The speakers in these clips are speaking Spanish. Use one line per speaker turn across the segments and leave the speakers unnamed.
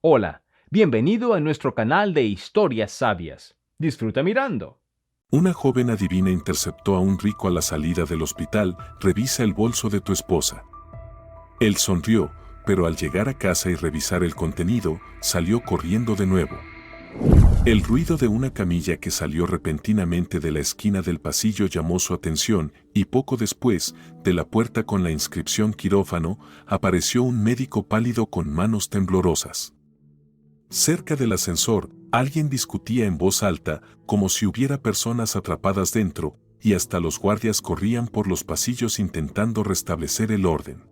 Hola, bienvenido a nuestro canal de historias sabias. Disfruta mirando.
Una joven adivina interceptó a un rico a la salida del hospital. Revisa el bolso de tu esposa. Él sonrió, pero al llegar a casa y revisar el contenido, salió corriendo de nuevo. El ruido de una camilla que salió repentinamente de la esquina del pasillo llamó su atención y poco después, de la puerta con la inscripción quirófano, apareció un médico pálido con manos temblorosas. Cerca del ascensor, alguien discutía en voz alta, como si hubiera personas atrapadas dentro, y hasta los guardias corrían por los pasillos intentando restablecer el orden.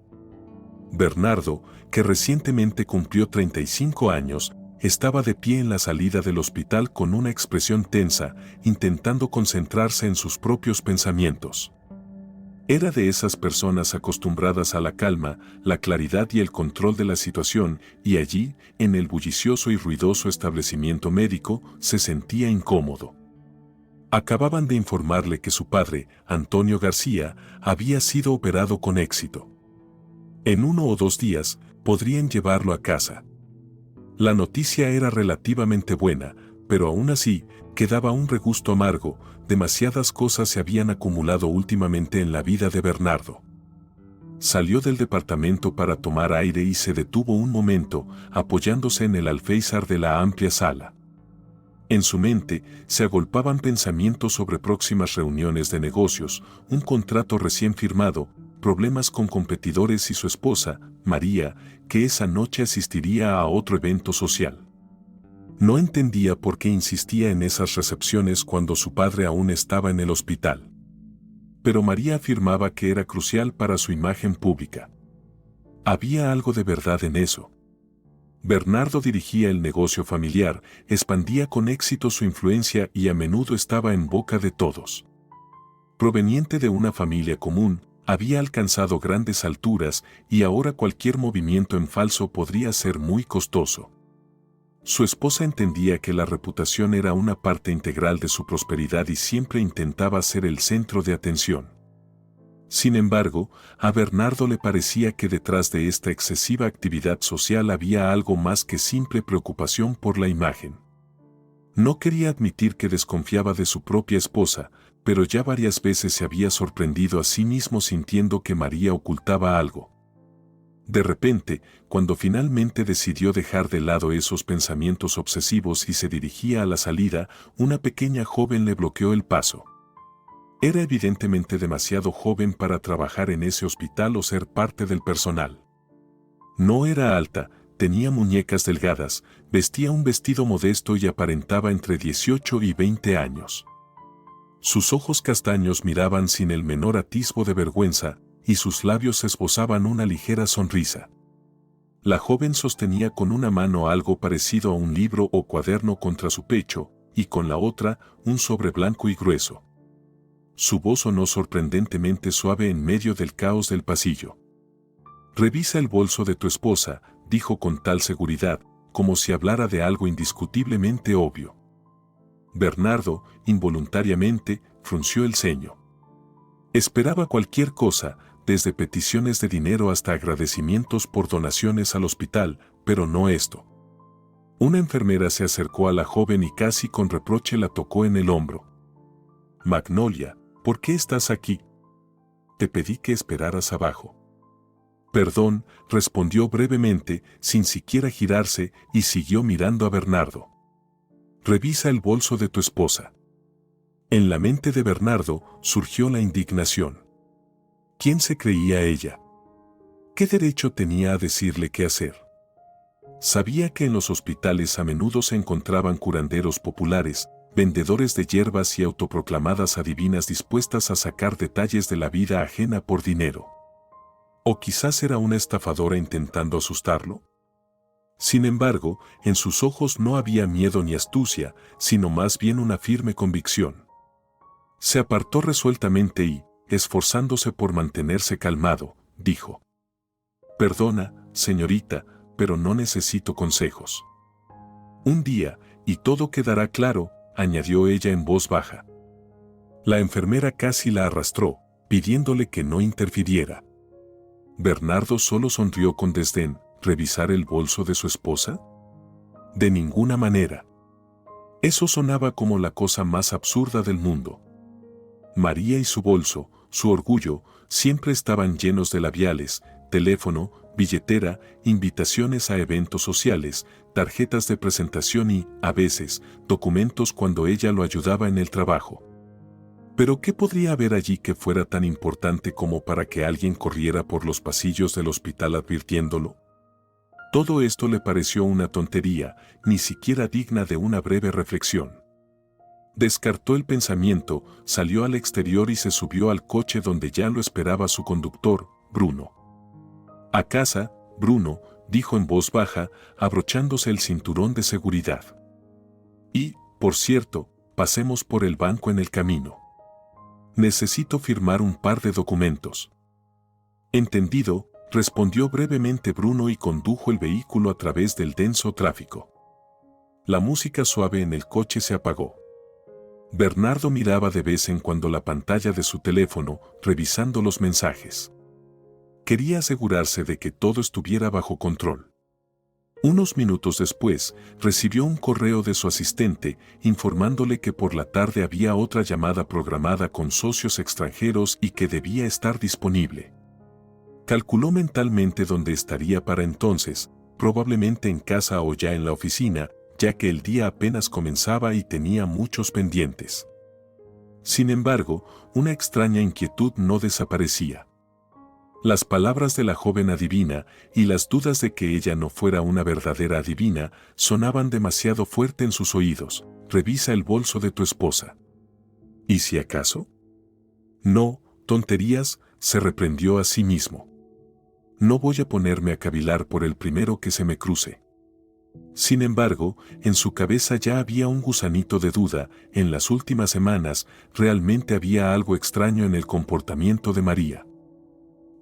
Bernardo, que recientemente cumplió 35 años, estaba de pie en la salida del hospital con una expresión tensa, intentando concentrarse en sus propios pensamientos. Era de esas personas acostumbradas a la calma, la claridad y el control de la situación, y allí, en el bullicioso y ruidoso establecimiento médico, se sentía incómodo. Acababan de informarle que su padre, Antonio García, había sido operado con éxito. En 1 o 2 días, podrían llevarlo a casa. La noticia era relativamente buena, pero aún así, quedaba un regusto amargo. Demasiadas cosas se habían acumulado últimamente en la vida de Bernardo. Salió del departamento para tomar aire y se detuvo un momento, apoyándose en el alféizar de la amplia sala. En su mente se agolpaban pensamientos sobre próximas reuniones de negocios, un contrato recién firmado, problemas con competidores y su esposa, María, que esa noche asistiría a otro evento social. No entendía por qué insistía en esas recepciones cuando su padre aún estaba en el hospital. Pero María afirmaba que era crucial para su imagen pública. Había algo de verdad en eso. Bernardo dirigía el negocio familiar, expandía con éxito su influencia y a menudo estaba en boca de todos. Proveniente de una familia común, había alcanzado grandes alturas y ahora cualquier movimiento en falso podría ser muy costoso. Su esposa entendía que la reputación era una parte integral de su prosperidad y siempre intentaba ser el centro de atención. Sin embargo, a Bernardo le parecía que detrás de esta excesiva actividad social había algo más que simple preocupación por la imagen. No quería admitir que desconfiaba de su propia esposa, pero ya varias veces se había sorprendido a sí mismo sintiendo que María ocultaba algo. De repente, cuando finalmente decidió dejar de lado esos pensamientos obsesivos y se dirigía a la salida, una pequeña joven le bloqueó el paso. Era evidentemente demasiado joven para trabajar en ese hospital o ser parte del personal. No era alta, tenía muñecas delgadas, vestía un vestido modesto y aparentaba entre 18 y 20 años. Sus ojos castaños miraban sin el menor atisbo de vergüenza, y sus labios esbozaban una ligera sonrisa. La joven sostenía con una mano algo parecido a un libro o cuaderno contra su pecho, y con la otra, un sobre blanco y grueso. Su voz sonó sorprendentemente suave en medio del caos del pasillo. «Revisa el bolso de tu esposa», dijo con tal seguridad, como si hablara de algo indiscutiblemente obvio. Bernardo, involuntariamente, frunció el ceño. Esperaba cualquier cosa, desde peticiones de dinero hasta agradecimientos por donaciones al hospital, pero no esto. Una enfermera se acercó a la joven y casi con reproche la tocó en el hombro. «Magnolia, ¿por qué estás aquí? Te pedí que esperaras abajo». «Perdón», respondió brevemente, sin siquiera girarse, y siguió mirando a Bernardo. «Revisa el bolso de tu esposa». En la mente de Bernardo surgió la indignación. ¿Quién se creía ella? ¿Qué derecho tenía a decirle qué hacer? Sabía que en los hospitales a menudo se encontraban curanderos populares, vendedores de hierbas y autoproclamadas adivinas dispuestas a sacar detalles de la vida ajena por dinero. ¿O quizás era una estafadora intentando asustarlo? Sin embargo, en sus ojos no había miedo ni astucia, sino más bien una firme convicción. Se apartó resueltamente y, esforzándose por mantenerse calmado, dijo: «Perdona, señorita, pero no necesito consejos. Un día, y todo quedará claro», añadió ella en voz baja. La enfermera casi la arrastró, pidiéndole que no interfiriera. Bernardo solo sonrió con desdén. ¿Revisar el bolso de su esposa? De ninguna manera. Eso sonaba como la cosa más absurda del mundo. María y su bolso, su orgullo, siempre estaban llenos de labiales, teléfono, billetera, invitaciones a eventos sociales, tarjetas de presentación y, a veces, documentos cuando ella lo ayudaba en el trabajo. Pero ¿qué podría haber allí que fuera tan importante como para que alguien corriera por los pasillos del hospital advirtiéndolo? Todo esto le pareció una tontería, ni siquiera digna de una breve reflexión. Descartó el pensamiento, salió al exterior y se subió al coche donde ya lo esperaba su conductor, Bruno. «A casa, Bruno», dijo en voz baja, abrochándose el cinturón de seguridad. «Y, por cierto, pasemos por el banco en el camino. Necesito firmar un par de documentos». «Entendido», respondió brevemente Bruno y condujo el vehículo a través del denso tráfico. La música suave en el coche se apagó. Bernardo miraba de vez en cuando la pantalla de su teléfono, revisando los mensajes. Quería asegurarse de que todo estuviera bajo control. Unos minutos después, recibió un correo de su asistente informándole que por la tarde había otra llamada programada con socios extranjeros y que debía estar disponible. Calculó mentalmente dónde estaría para entonces, probablemente en casa o ya en la oficina, ya que el día apenas comenzaba y tenía muchos pendientes. Sin embargo, una extraña inquietud no desaparecía. Las palabras de la joven adivina y las dudas de que ella no fuera una verdadera adivina sonaban demasiado fuerte en sus oídos. «Revisa el bolso de tu esposa». ¿Y si acaso? «No, tonterías», se reprendió a sí mismo. «No voy a ponerme a cavilar por el primero que se me cruce». Sin embargo, en su cabeza ya había un gusanito de duda. En las últimas semanas, realmente había algo extraño en el comportamiento de María.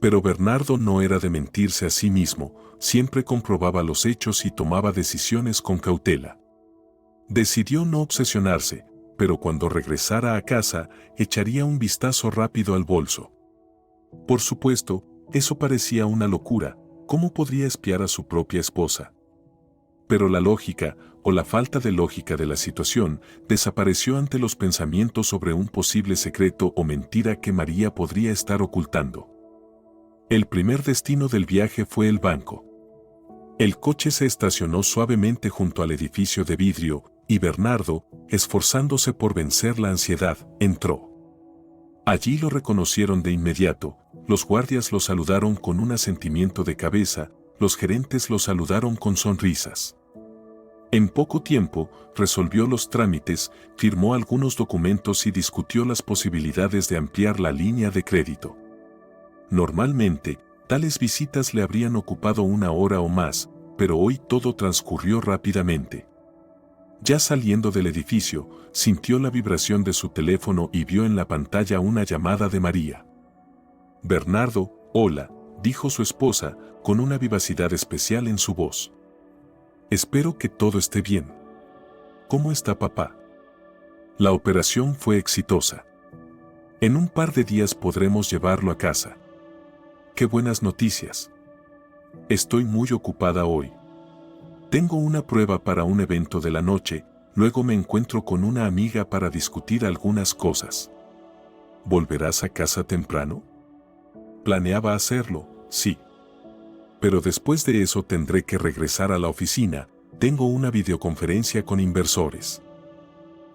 Pero Bernardo no era de mentirse a sí mismo, siempre comprobaba los hechos y tomaba decisiones con cautela. Decidió no obsesionarse, pero cuando regresara a casa, echaría un vistazo rápido al bolso. Por supuesto, eso parecía una locura. ¿Cómo podría espiar a su propia esposa? Pero la lógica, o la falta de lógica de la situación, desapareció ante los pensamientos sobre un posible secreto o mentira que María podría estar ocultando. El primer destino del viaje fue el banco. El coche se estacionó suavemente junto al edificio de vidrio, y Bernardo, esforzándose por vencer la ansiedad, entró. Allí lo reconocieron de inmediato, los guardias lo saludaron con un asentimiento de cabeza, los gerentes lo saludaron con sonrisas. En poco tiempo, resolvió los trámites, firmó algunos documentos y discutió las posibilidades de ampliar la línea de crédito. Normalmente, tales visitas le habrían ocupado 1 hora o más, pero hoy todo transcurrió rápidamente. Ya saliendo del edificio, sintió la vibración de su teléfono y vio en la pantalla una llamada de María. «Bernardo, hola», dijo su esposa, con una vivacidad especial en su voz. «Espero que todo esté bien. ¿Cómo está papá?» «La operación fue exitosa. En un par de días podremos llevarlo a casa». «Qué buenas noticias. Estoy muy ocupada hoy. Tengo una prueba para un evento de la noche, luego me encuentro con una amiga para discutir algunas cosas». «¿Volverás a casa temprano?» «Planeaba hacerlo, sí. Pero después de eso tendré que regresar a la oficina, tengo una videoconferencia con inversores».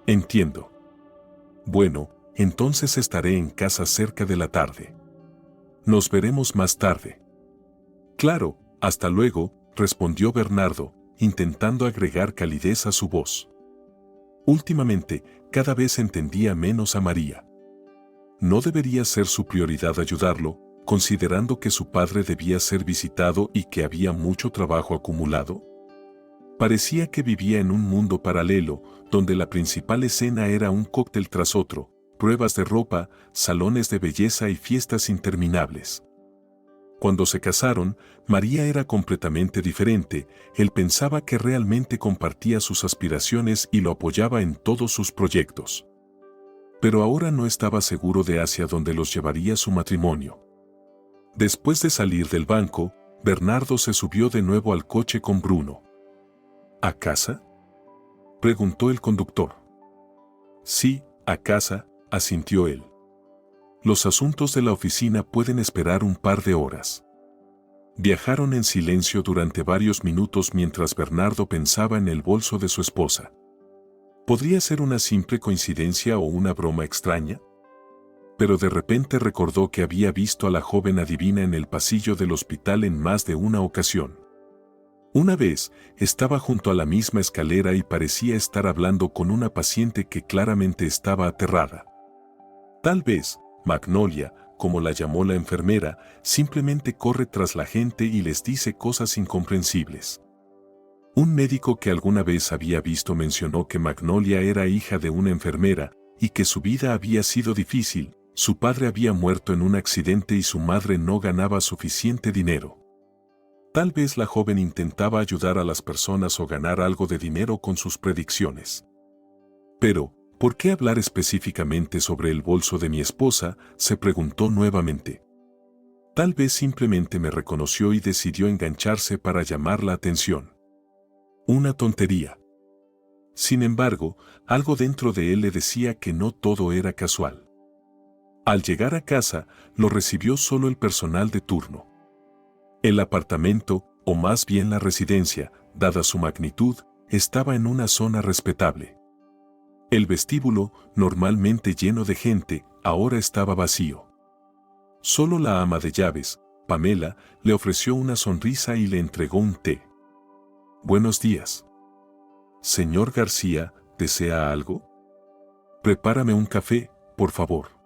«Entiendo. Bueno, entonces estaré en casa cerca de la tarde. Nos veremos más tarde». «Claro, hasta luego», respondió Bernardo, intentando agregar calidez a su voz. Últimamente, cada vez entendía menos a María. ¿No debería ser su prioridad ayudarlo, considerando que su padre debía ser visitado y que había mucho trabajo acumulado? Parecía que vivía en un mundo paralelo, donde la principal escena era un cóctel tras otro, pruebas de ropa, salones de belleza y fiestas interminables. Cuando se casaron, María era completamente diferente. Él pensaba que realmente compartía sus aspiraciones y lo apoyaba en todos sus proyectos. Pero ahora no estaba seguro de hacia dónde los llevaría su matrimonio. Después de salir del banco, Bernardo se subió de nuevo al coche con Bruno. ¿A casa?, preguntó el conductor. Sí, a casa, asintió él. Los asuntos de la oficina pueden esperar un par de horas. Viajaron en silencio durante varios minutos mientras Bernardo pensaba en el bolso de su esposa. ¿Podría ser una simple coincidencia o una broma extraña? Pero de repente recordó que había visto a la joven adivina en el pasillo del hospital en más de una ocasión. Una vez, estaba junto a la misma escalera y parecía estar hablando con una paciente que claramente estaba aterrada. Tal vez, Magnolia, como la llamó la enfermera, simplemente corre tras la gente y les dice cosas incomprensibles. Un médico que alguna vez había visto mencionó que Magnolia era hija de una enfermera y que su vida había sido difícil. Su padre había muerto en un accidente y su madre no ganaba suficiente dinero. Tal vez la joven intentaba ayudar a las personas o ganar algo de dinero con sus predicciones. Pero, ¿por qué hablar específicamente sobre el bolso de mi esposa?, se preguntó nuevamente. Tal vez simplemente me reconoció y decidió engancharse para llamar la atención. Una tontería. Sin embargo, algo dentro de él le decía que no todo era casual. Al llegar a casa, lo recibió solo el personal de turno. El apartamento, o más bien la residencia, dada su magnitud, estaba en una zona respetable. El vestíbulo, normalmente lleno de gente, ahora estaba vacío. Solo la ama de llaves, Pamela, le ofreció una sonrisa y le entregó un té. Buenos días. Señor García, ¿desea algo? Prepárame un café, por favor.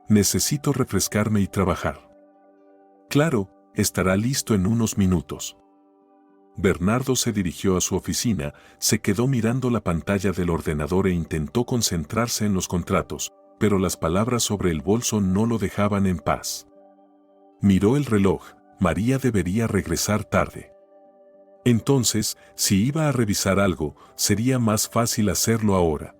Necesito refrescarme y trabajar. Claro, estará listo en unos minutos. Bernardo se dirigió a su oficina, se quedó mirando la pantalla del ordenador e intentó concentrarse en los contratos, pero las palabras sobre el bolso no lo dejaban en paz. Miró el reloj, María debería regresar tarde. Entonces, si iba a revisar algo, sería más fácil hacerlo ahora.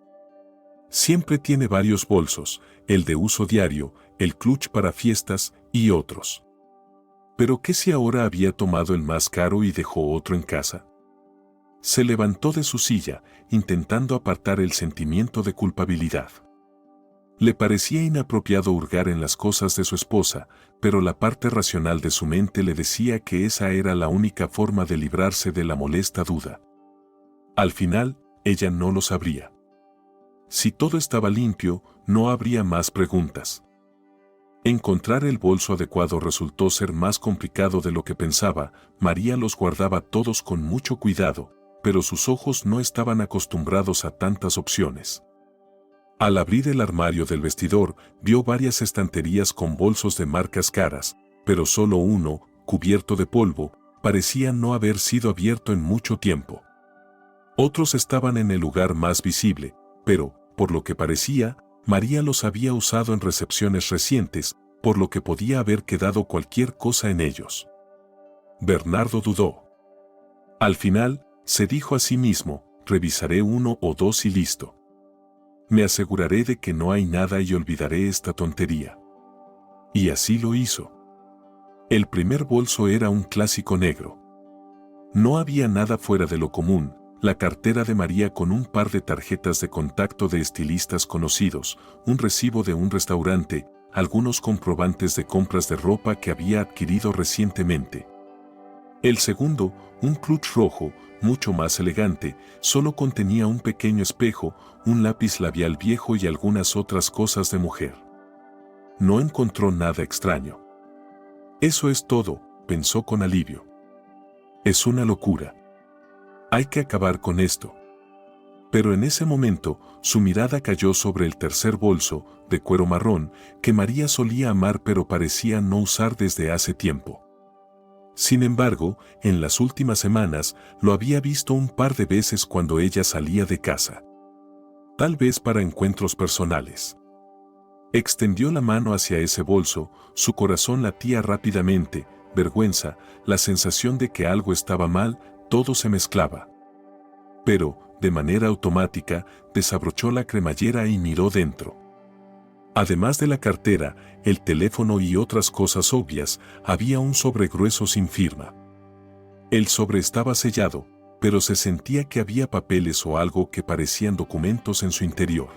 Siempre tiene varios bolsos, el de uso diario, el clutch para fiestas y otros. ¿Pero qué si ahora había tomado el más caro y dejó otro en casa? Se levantó de su silla, intentando apartar el sentimiento de culpabilidad. Le parecía inapropiado hurgar en las cosas de su esposa, pero la parte racional de su mente le decía que esa era la única forma de librarse de la molesta duda. Al final, ella no lo sabría. Si todo estaba limpio, no habría más preguntas. Encontrar el bolso adecuado resultó ser más complicado de lo que pensaba. María los guardaba todos con mucho cuidado, pero sus ojos no estaban acostumbrados a tantas opciones. Al abrir el armario del vestidor, vio varias estanterías con bolsos de marcas caras, pero solo uno, cubierto de polvo, parecía no haber sido abierto en mucho tiempo. Otros estaban en el lugar más visible, pero, por lo que parecía, María los había usado en recepciones recientes, por lo que podía haber quedado cualquier cosa en ellos. Bernardo dudó. Al final, se dijo a sí mismo, revisaré uno o dos y listo. Me aseguraré de que no hay nada y olvidaré esta tontería. Y así lo hizo. El primer bolso era un clásico negro. No había nada fuera de lo común. La cartera de María con un par de tarjetas de contacto de estilistas conocidos, un recibo de un restaurante, algunos comprobantes de compras de ropa que había adquirido recientemente. El segundo, un clutch rojo, mucho más elegante, solo contenía un pequeño espejo, un lápiz labial viejo y algunas otras cosas de mujer. No encontró nada extraño. Eso es todo, pensó con alivio. Es una locura. Hay que acabar con esto. Pero en ese momento, su mirada cayó sobre el tercer bolso, de cuero marrón, que María solía amar pero parecía no usar desde hace tiempo. Sin embargo, en las últimas semanas, lo había visto un par de veces cuando ella salía de casa. Tal vez para encuentros personales. Extendió la mano hacia ese bolso, su corazón latía rápidamente, vergüenza, la sensación de que algo estaba mal, todo se mezclaba. Pero, de manera automática, desabrochó la cremallera y miró dentro. Además de la cartera, el teléfono y otras cosas obvias, había un sobre grueso sin firma. El sobre estaba sellado, pero se sentía que había papeles o algo que parecían documentos en su interior.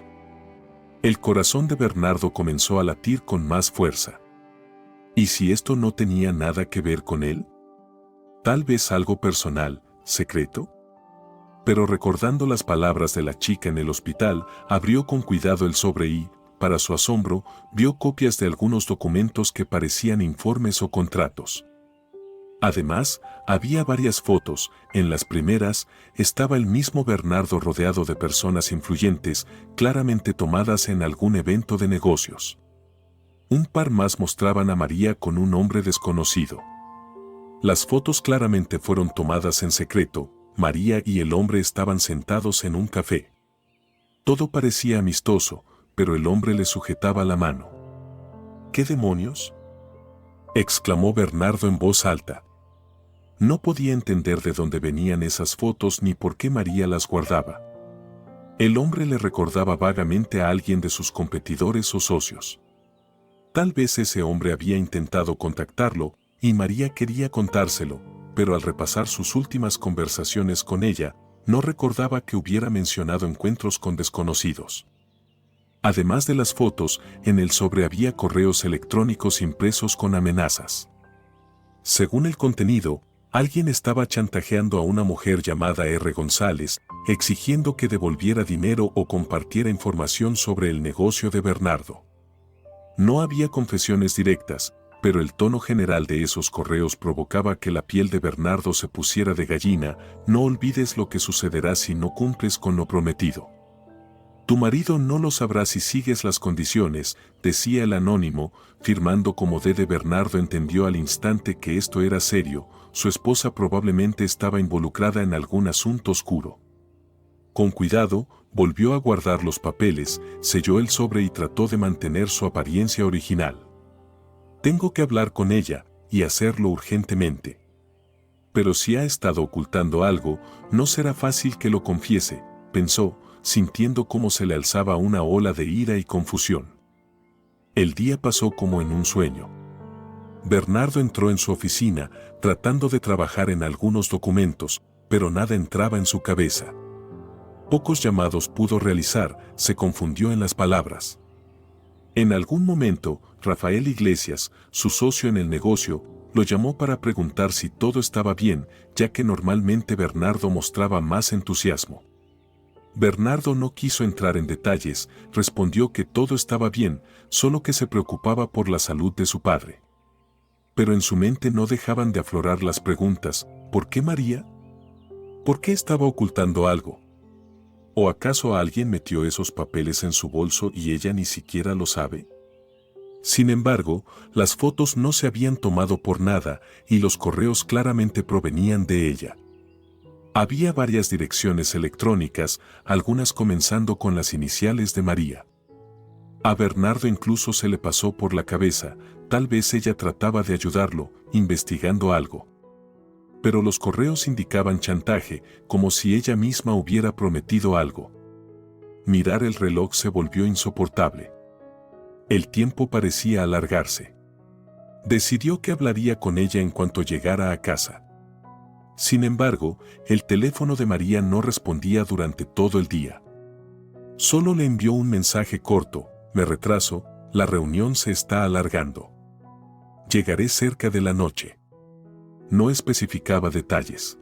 El corazón de Bernardo comenzó a latir con más fuerza. ¿Y si esto no tenía nada que ver con él? Tal vez algo personal, secreto. Pero recordando las palabras de la chica en el hospital, abrió con cuidado el sobre y, para su asombro, vio copias de algunos documentos que parecían informes o contratos. Además, había varias fotos. En las primeras, estaba el mismo Bernardo rodeado de personas influyentes, claramente tomadas en algún evento de negocios. Un par más mostraban a María con un hombre desconocido. Las fotos claramente fueron tomadas en secreto. María y el hombre estaban sentados en un café. Todo parecía amistoso, pero el hombre le sujetaba la mano. ¿Qué demonios?, exclamó Bernardo en voz alta. No podía entender de dónde venían esas fotos ni por qué María las guardaba. El hombre le recordaba vagamente a alguien de sus competidores o socios. Tal vez ese hombre había intentado contactarlo y María quería contárselo, pero al repasar sus últimas conversaciones con ella, no recordaba que hubiera mencionado encuentros con desconocidos. Además de las fotos, en el sobre había correos electrónicos impresos con amenazas. Según el contenido, alguien estaba chantajeando a una mujer llamada R. González, exigiendo que devolviera dinero o compartiera información sobre el negocio de Bernardo. No había confesiones directas, pero el tono general de esos correos provocaba que la piel de Bernardo se pusiera de gallina. No olvides lo que sucederá si no cumples con lo prometido. Tu marido no lo sabrá si sigues las condiciones, decía el anónimo, firmando como D. Bernardo entendió al instante que esto era serio. Su esposa probablemente estaba involucrada en algún asunto oscuro. Con cuidado, volvió a guardar los papeles, selló el sobre y trató de mantener su apariencia original. Tengo que hablar con ella, y hacerlo urgentemente. Pero si ha estado ocultando algo, no será fácil que lo confiese, pensó, sintiendo cómo se le alzaba una ola de ira y confusión. El día pasó como en un sueño. Bernardo entró en su oficina, tratando de trabajar en algunos documentos, pero nada entraba en su cabeza. Pocos llamados pudo realizar, se confundió en las palabras. En algún momento, Rafael Iglesias, su socio en el negocio, lo llamó para preguntar si todo estaba bien, ya que normalmente Bernardo mostraba más entusiasmo. Bernardo no quiso entrar en detalles, respondió que todo estaba bien, solo que se preocupaba por la salud de su padre. Pero en su mente no dejaban de aflorar las preguntas: ¿por qué María? ¿Por qué estaba ocultando algo? ¿O acaso alguien metió esos papeles en su bolso y ella ni siquiera lo sabe? Sin embargo, las fotos no se habían tomado por nada y los correos claramente provenían de ella. Había varias direcciones electrónicas, algunas comenzando con las iniciales de María. A Bernardo incluso se le pasó por la cabeza, tal vez ella trataba de ayudarlo, investigando algo. Pero los correos indicaban chantaje, como si ella misma hubiera prometido algo. Mirar el reloj se volvió insoportable. El tiempo parecía alargarse. Decidió que hablaría con ella en cuanto llegara a casa. Sin embargo, el teléfono de María no respondía durante todo el día. Solo le envió un mensaje corto: me retraso, la reunión se está alargando. Llegaré cerca de la noche. No especificaba detalles.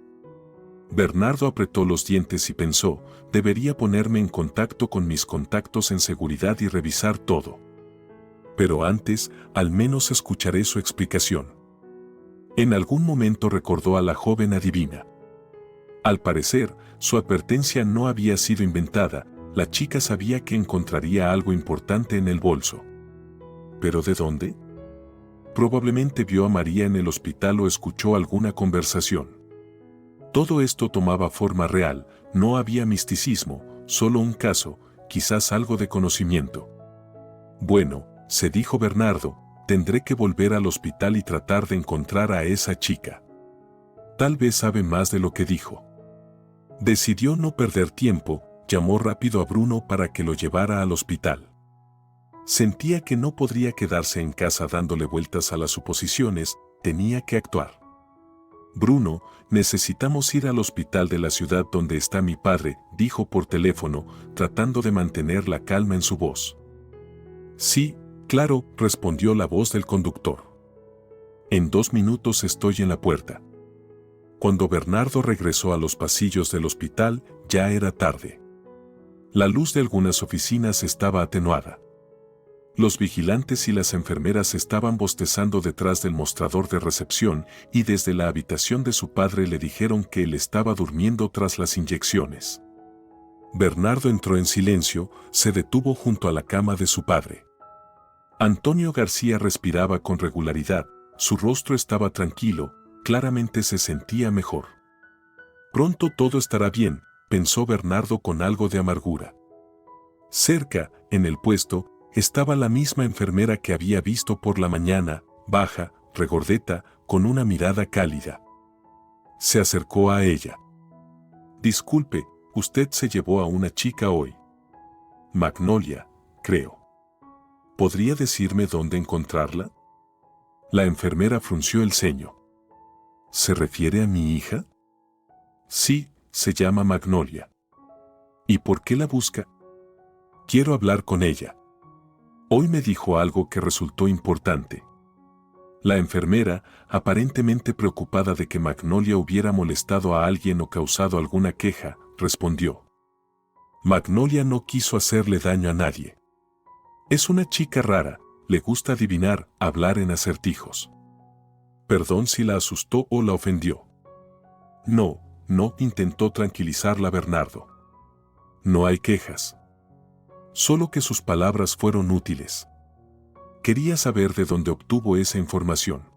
Bernardo apretó los dientes y pensó: debería ponerme en contacto con mis contactos en seguridad y revisar todo. Pero antes, al menos escucharé su explicación. En algún momento recordó a la joven adivina. Al parecer, su advertencia no había sido inventada, la chica sabía que encontraría algo importante en el bolso. ¿Pero de dónde? Probablemente vio a María en el hospital o escuchó alguna conversación. Todo esto tomaba forma real, no había misticismo, solo un caso, quizás algo de conocimiento. Bueno, se dijo Bernardo, tendré que volver al hospital y tratar de encontrar a esa chica. Tal vez sabe más de lo que dijo. Decidió no perder tiempo, llamó rápido a Bruno para que lo llevara al hospital. Sentía que no podría quedarse en casa dándole vueltas a las suposiciones, tenía que actuar. Bruno, necesitamos ir al hospital de la ciudad donde está mi padre, dijo por teléfono, tratando de mantener la calma en su voz. Sí, claro, respondió la voz del conductor. En 2 minutos estoy en la puerta. Cuando Bernardo regresó a los pasillos del hospital, ya era tarde. La luz de algunas oficinas estaba atenuada. Los vigilantes y las enfermeras estaban bostezando detrás del mostrador de recepción y desde la habitación de su padre le dijeron que él estaba durmiendo tras las inyecciones. Bernardo entró en silencio, se detuvo junto a la cama de su padre. Antonio García respiraba con regularidad, su rostro estaba tranquilo, claramente se sentía mejor. Pronto todo estará bien, pensó Bernardo con algo de amargura. Cerca, en el puesto, estaba la misma enfermera que había visto por la mañana, baja, regordeta, con una mirada cálida. Se acercó a ella. Disculpe, usted se llevó a una chica hoy. Magnolia, creo. ¿Podría decirme dónde encontrarla? La enfermera frunció el ceño. ¿Se refiere a mi hija? Sí, se llama Magnolia. ¿Y por qué la busca? Quiero hablar con ella. Hoy me dijo algo que resultó importante. La enfermera, aparentemente preocupada de que Magnolia hubiera molestado a alguien o causado alguna queja, respondió. Magnolia no quiso hacerle daño a nadie. Es una chica rara, le gusta adivinar, hablar en acertijos. Perdón si la asustó o la ofendió. No, intentó tranquilizarla Bernardo. No hay quejas. Solo que sus palabras fueron útiles. Quería saber de dónde obtuvo esa información.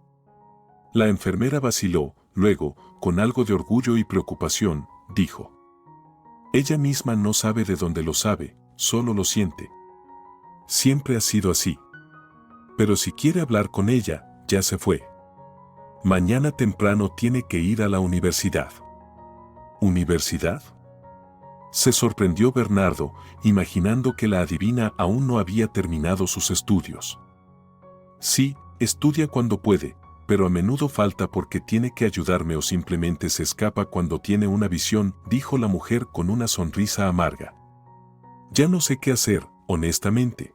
La enfermera vaciló, luego, con algo de orgullo y preocupación, dijo. Ella misma no sabe de dónde lo sabe, solo lo siente. Siempre ha sido así. Pero si quiere hablar con ella, ya se fue. Mañana temprano tiene que ir a la universidad. ¿Universidad? Se sorprendió Bernardo, imaginando que la adivina aún no había terminado sus estudios. Sí, estudia cuando puede, pero a menudo falta porque tiene que ayudarme o simplemente se escapa cuando tiene una visión, dijo la mujer con una sonrisa amarga. Ya no sé qué hacer, honestamente.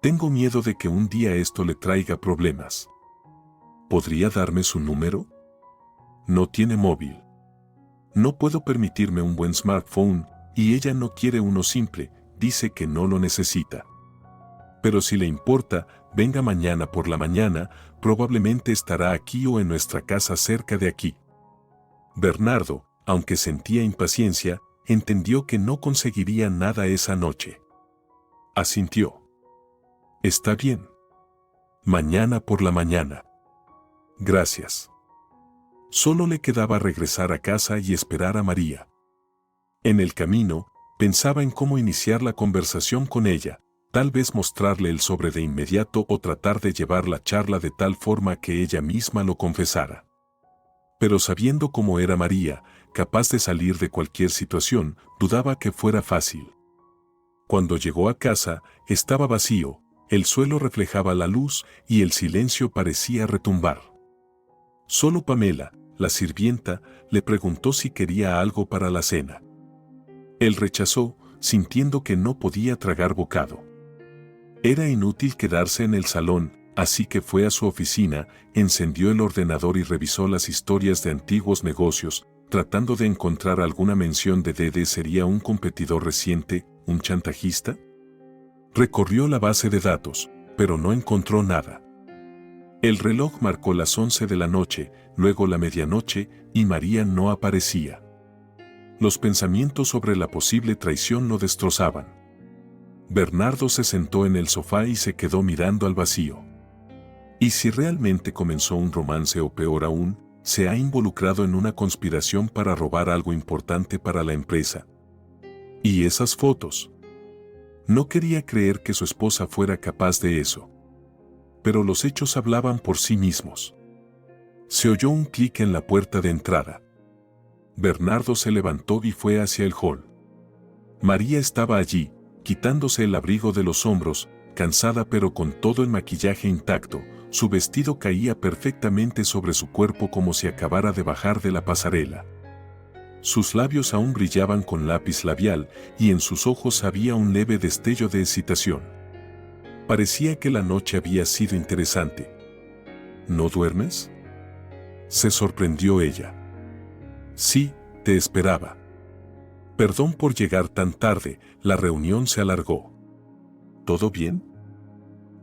Tengo miedo de que un día esto le traiga problemas. ¿Podría darme su número? No tiene móvil. No puedo permitirme un buen smartphone, y ella no quiere uno simple, dice que no lo necesita. Pero si le importa, venga mañana por la mañana, probablemente estará aquí o en nuestra casa cerca de aquí. Bernardo, aunque sentía impaciencia, entendió que no conseguiría nada esa noche. Asintió. Está bien. Mañana por la mañana. Gracias. Solo le quedaba regresar a casa y esperar a María. En el camino, pensaba en cómo iniciar la conversación con ella, tal vez mostrarle el sobre de inmediato o tratar de llevar la charla de tal forma que ella misma lo confesara. Pero sabiendo cómo era María, capaz de salir de cualquier situación, dudaba que fuera fácil. Cuando llegó a casa, estaba vacío, el suelo reflejaba la luz y el silencio parecía retumbar. Solo Pamela, la sirvienta, le preguntó si quería algo para la cena. Él rechazó, sintiendo que no podía tragar bocado. Era inútil quedarse en el salón, así que fue a su oficina, encendió el ordenador y revisó las historias de antiguos negocios, tratando de encontrar alguna mención de Dede. ¿Sería un competidor reciente, un chantajista? Recorrió la base de datos, pero no encontró nada. El reloj marcó las 11 de la noche, luego la medianoche, y María no aparecía. Los pensamientos sobre la posible traición lo destrozaban. Bernardo se sentó en el sofá y se quedó mirando al vacío. ¿Y si realmente comenzó un romance o peor aún, se ha involucrado en una conspiración para robar algo importante para la empresa? ¿Y esas fotos? No quería creer que su esposa fuera capaz de eso. Pero los hechos hablaban por sí mismos. Se oyó un clic en la puerta de entrada. Bernardo se levantó y fue hacia el hall. María estaba allí, quitándose el abrigo de los hombros, cansada pero con todo el maquillaje intacto, Su vestido caía perfectamente sobre su cuerpo como si acabara de bajar de la pasarela. Sus labios aún brillaban con lápiz labial y en sus ojos había un leve destello de excitación. Parecía que la noche había sido interesante. ¿No duermes?, se sorprendió ella. Sí, te esperaba. Perdón por llegar tan tarde, la reunión se alargó. ¿Todo bien?,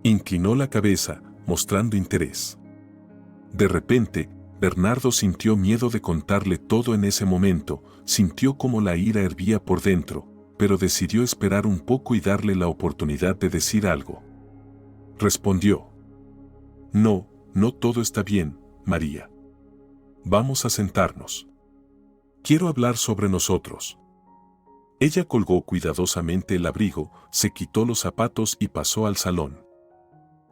inclinó la cabeza, mostrando interés. De repente, Bernardo sintió miedo de contarle todo en ese momento, sintió como la ira hervía por dentro, pero decidió esperar un poco y darle la oportunidad de decir algo. Respondió: No, no todo está bien, María. Vamos a sentarnos. Quiero hablar sobre nosotros. Ella colgó cuidadosamente el abrigo, se quitó los zapatos y pasó al salón.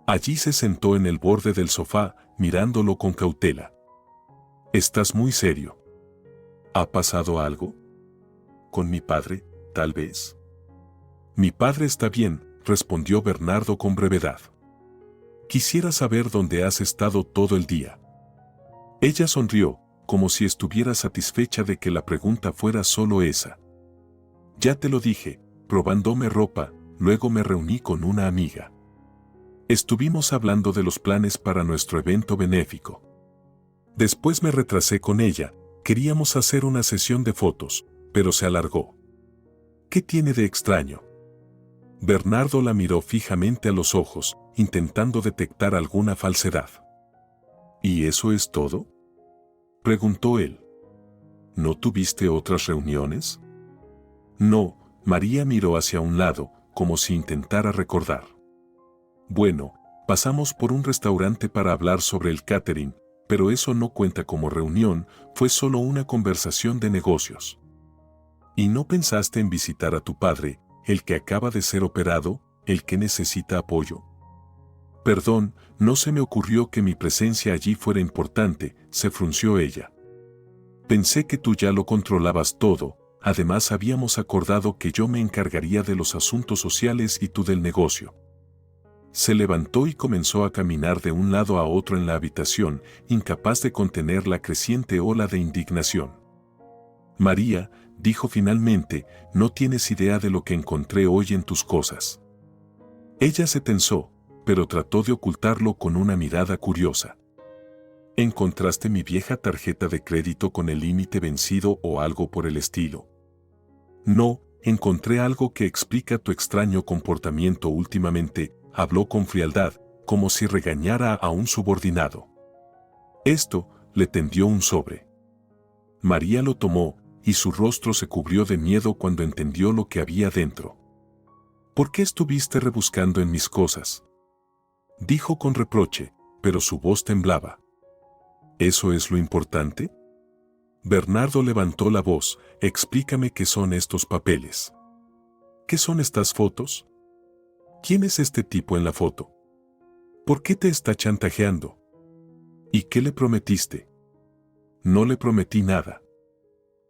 Allí se sentó en el borde del sofá, mirándolo con cautela. Estás muy serio. ¿Ha pasado algo? ¿Con mi padre, tal vez? Mi padre está bien, respondió Bernardo con brevedad. Quisiera saber dónde has estado todo el día. Ella sonrió, como si estuviera satisfecha de que la pregunta fuera solo esa. Ya te lo dije, probándome ropa, luego me reuní con una amiga. Estuvimos hablando de los planes para nuestro evento benéfico. Después me retrasé con ella, queríamos hacer una sesión de fotos, pero se alargó. ¿Qué tiene de extraño? Bernardo la miró fijamente a los ojos, intentando detectar alguna falsedad. ¿Y eso es todo?, preguntó él. ¿No tuviste otras reuniones? No, María miró hacia un lado, como si intentara recordar. Bueno, pasamos por un restaurante para hablar sobre el catering, pero eso no cuenta como reunión, fue solo una conversación de negocios. ¿Y no pensaste en visitar a tu padre, el que acaba de ser operado, el que necesita apoyo? Perdón, no se me ocurrió que mi presencia allí fuera importante, se frunció ella. Pensé que tú ya lo controlabas todo, además habíamos acordado que yo me encargaría de los asuntos sociales y tú del negocio. Se levantó y comenzó a caminar de un lado a otro en la habitación, incapaz de contener la creciente ola de indignación. María, dijo finalmente, no tienes idea de lo que encontré hoy en tus cosas. Ella se tensó, pero trató de ocultarlo con una mirada curiosa. ¿Encontraste mi vieja tarjeta de crédito con el límite vencido o algo por el estilo? No, encontré algo que explica tu extraño comportamiento últimamente, habló con frialdad, como si regañara a un subordinado. Esto, le tendió un sobre. María lo tomó, y su rostro se cubrió de miedo cuando entendió lo que había dentro. ¿Por qué estuviste rebuscando en mis cosas?, dijo con reproche, pero su voz temblaba. ¿Eso es lo importante? Bernardo levantó la voz, explícame qué son estos papeles. ¿Qué son estas fotos? ¿Quién es este tipo en la foto? ¿Por qué te está chantajeando? ¿Y qué le prometiste? No le prometí nada,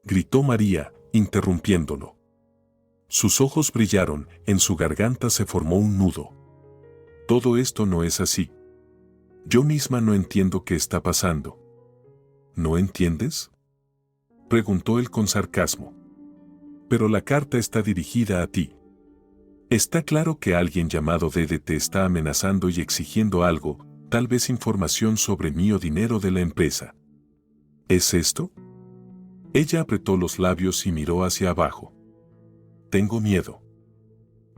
gritó María, interrumpiéndolo. Sus ojos brillaron, en su garganta se formó un nudo. Todo esto no es así. Yo misma no entiendo qué está pasando. ¿No entiendes?, preguntó él con sarcasmo. Pero la carta está dirigida a ti. Está claro que alguien llamado Dede te está amenazando y exigiendo algo, tal vez información sobre mí o dinero de la empresa. ¿Es esto? Ella apretó los labios y miró hacia abajo. Tengo miedo.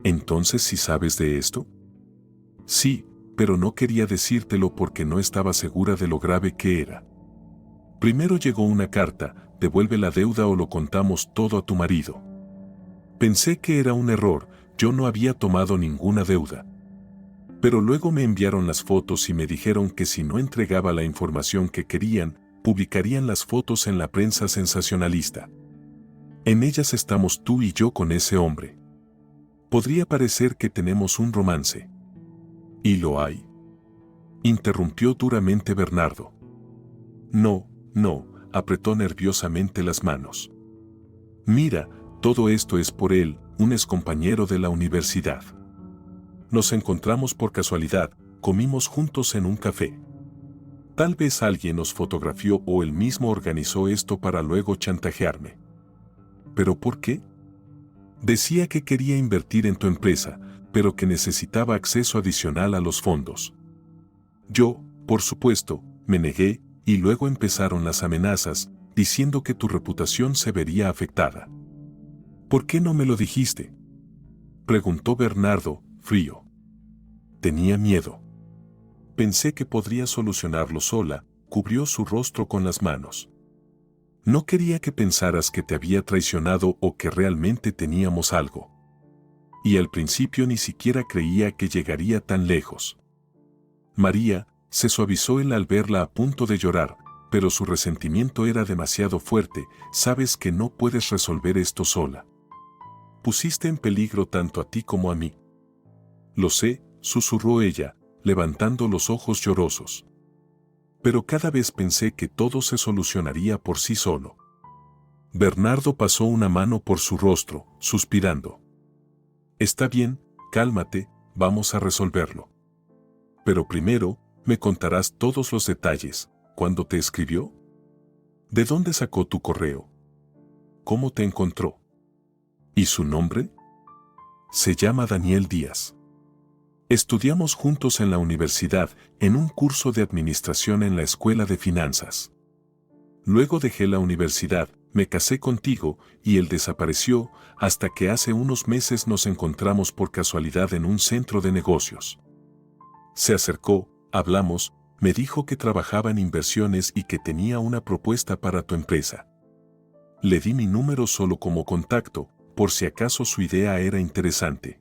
¿Entonces sí sabes de esto? Sí, pero no quería decírtelo porque no estaba segura de lo grave que era. Primero llegó una carta, devuelve la deuda o lo contamos todo a tu marido. Pensé que era un error, yo no había tomado ninguna deuda. Pero luego me enviaron las fotos y me dijeron que si no entregaba la información que querían, publicarían las fotos en la prensa sensacionalista. En ellas estamos tú y yo con ese hombre. Podría parecer que tenemos un romance. ¿Y lo hay?, interrumpió duramente Bernardo. No, no, apretó nerviosamente las manos. Mira, todo esto es por él, un excompañero de la universidad. Nos encontramos por casualidad, comimos juntos en un café. Tal vez alguien nos fotografió o él mismo organizó esto para luego chantajearme. ¿Pero por qué? Decía que quería invertir en tu empresa, pero que necesitaba acceso adicional a los fondos. Yo, por supuesto, me negué, y luego empezaron las amenazas, diciendo que tu reputación se vería afectada. ¿Por qué no me lo dijiste?, preguntó Bernardo, frío. Tenía miedo. Pensé que podría solucionarlo sola, cubrió su rostro con las manos. No quería que pensaras que te había traicionado o que realmente teníamos algo. Y al principio ni siquiera creía que llegaría tan lejos. María, se suavizó él al verla a punto de llorar, pero su resentimiento era demasiado fuerte. Sabes que no puedes resolver esto sola. Pusiste en peligro tanto a ti como a mí. Lo sé, susurró ella, levantando los ojos llorosos. Pero cada vez pensé que todo se solucionaría por sí solo. Bernardo pasó una mano por su rostro, suspirando. Está bien, cálmate, vamos a resolverlo. Pero primero, me contarás todos los detalles. ¿Cuándo te escribió? ¿De dónde sacó tu correo? ¿Cómo te encontró? ¿Y su nombre? Se llama Daniel Díaz. Estudiamos juntos en la universidad, en un curso de administración en la escuela de finanzas. Luego dejé la universidad, me casé contigo, y él desapareció, hasta que hace unos meses nos encontramos por casualidad en un centro de negocios. Se acercó, hablamos, me dijo que trabajaba en inversiones y que tenía una propuesta para tu empresa. Le di mi número solo como contacto, por si acaso su idea era interesante.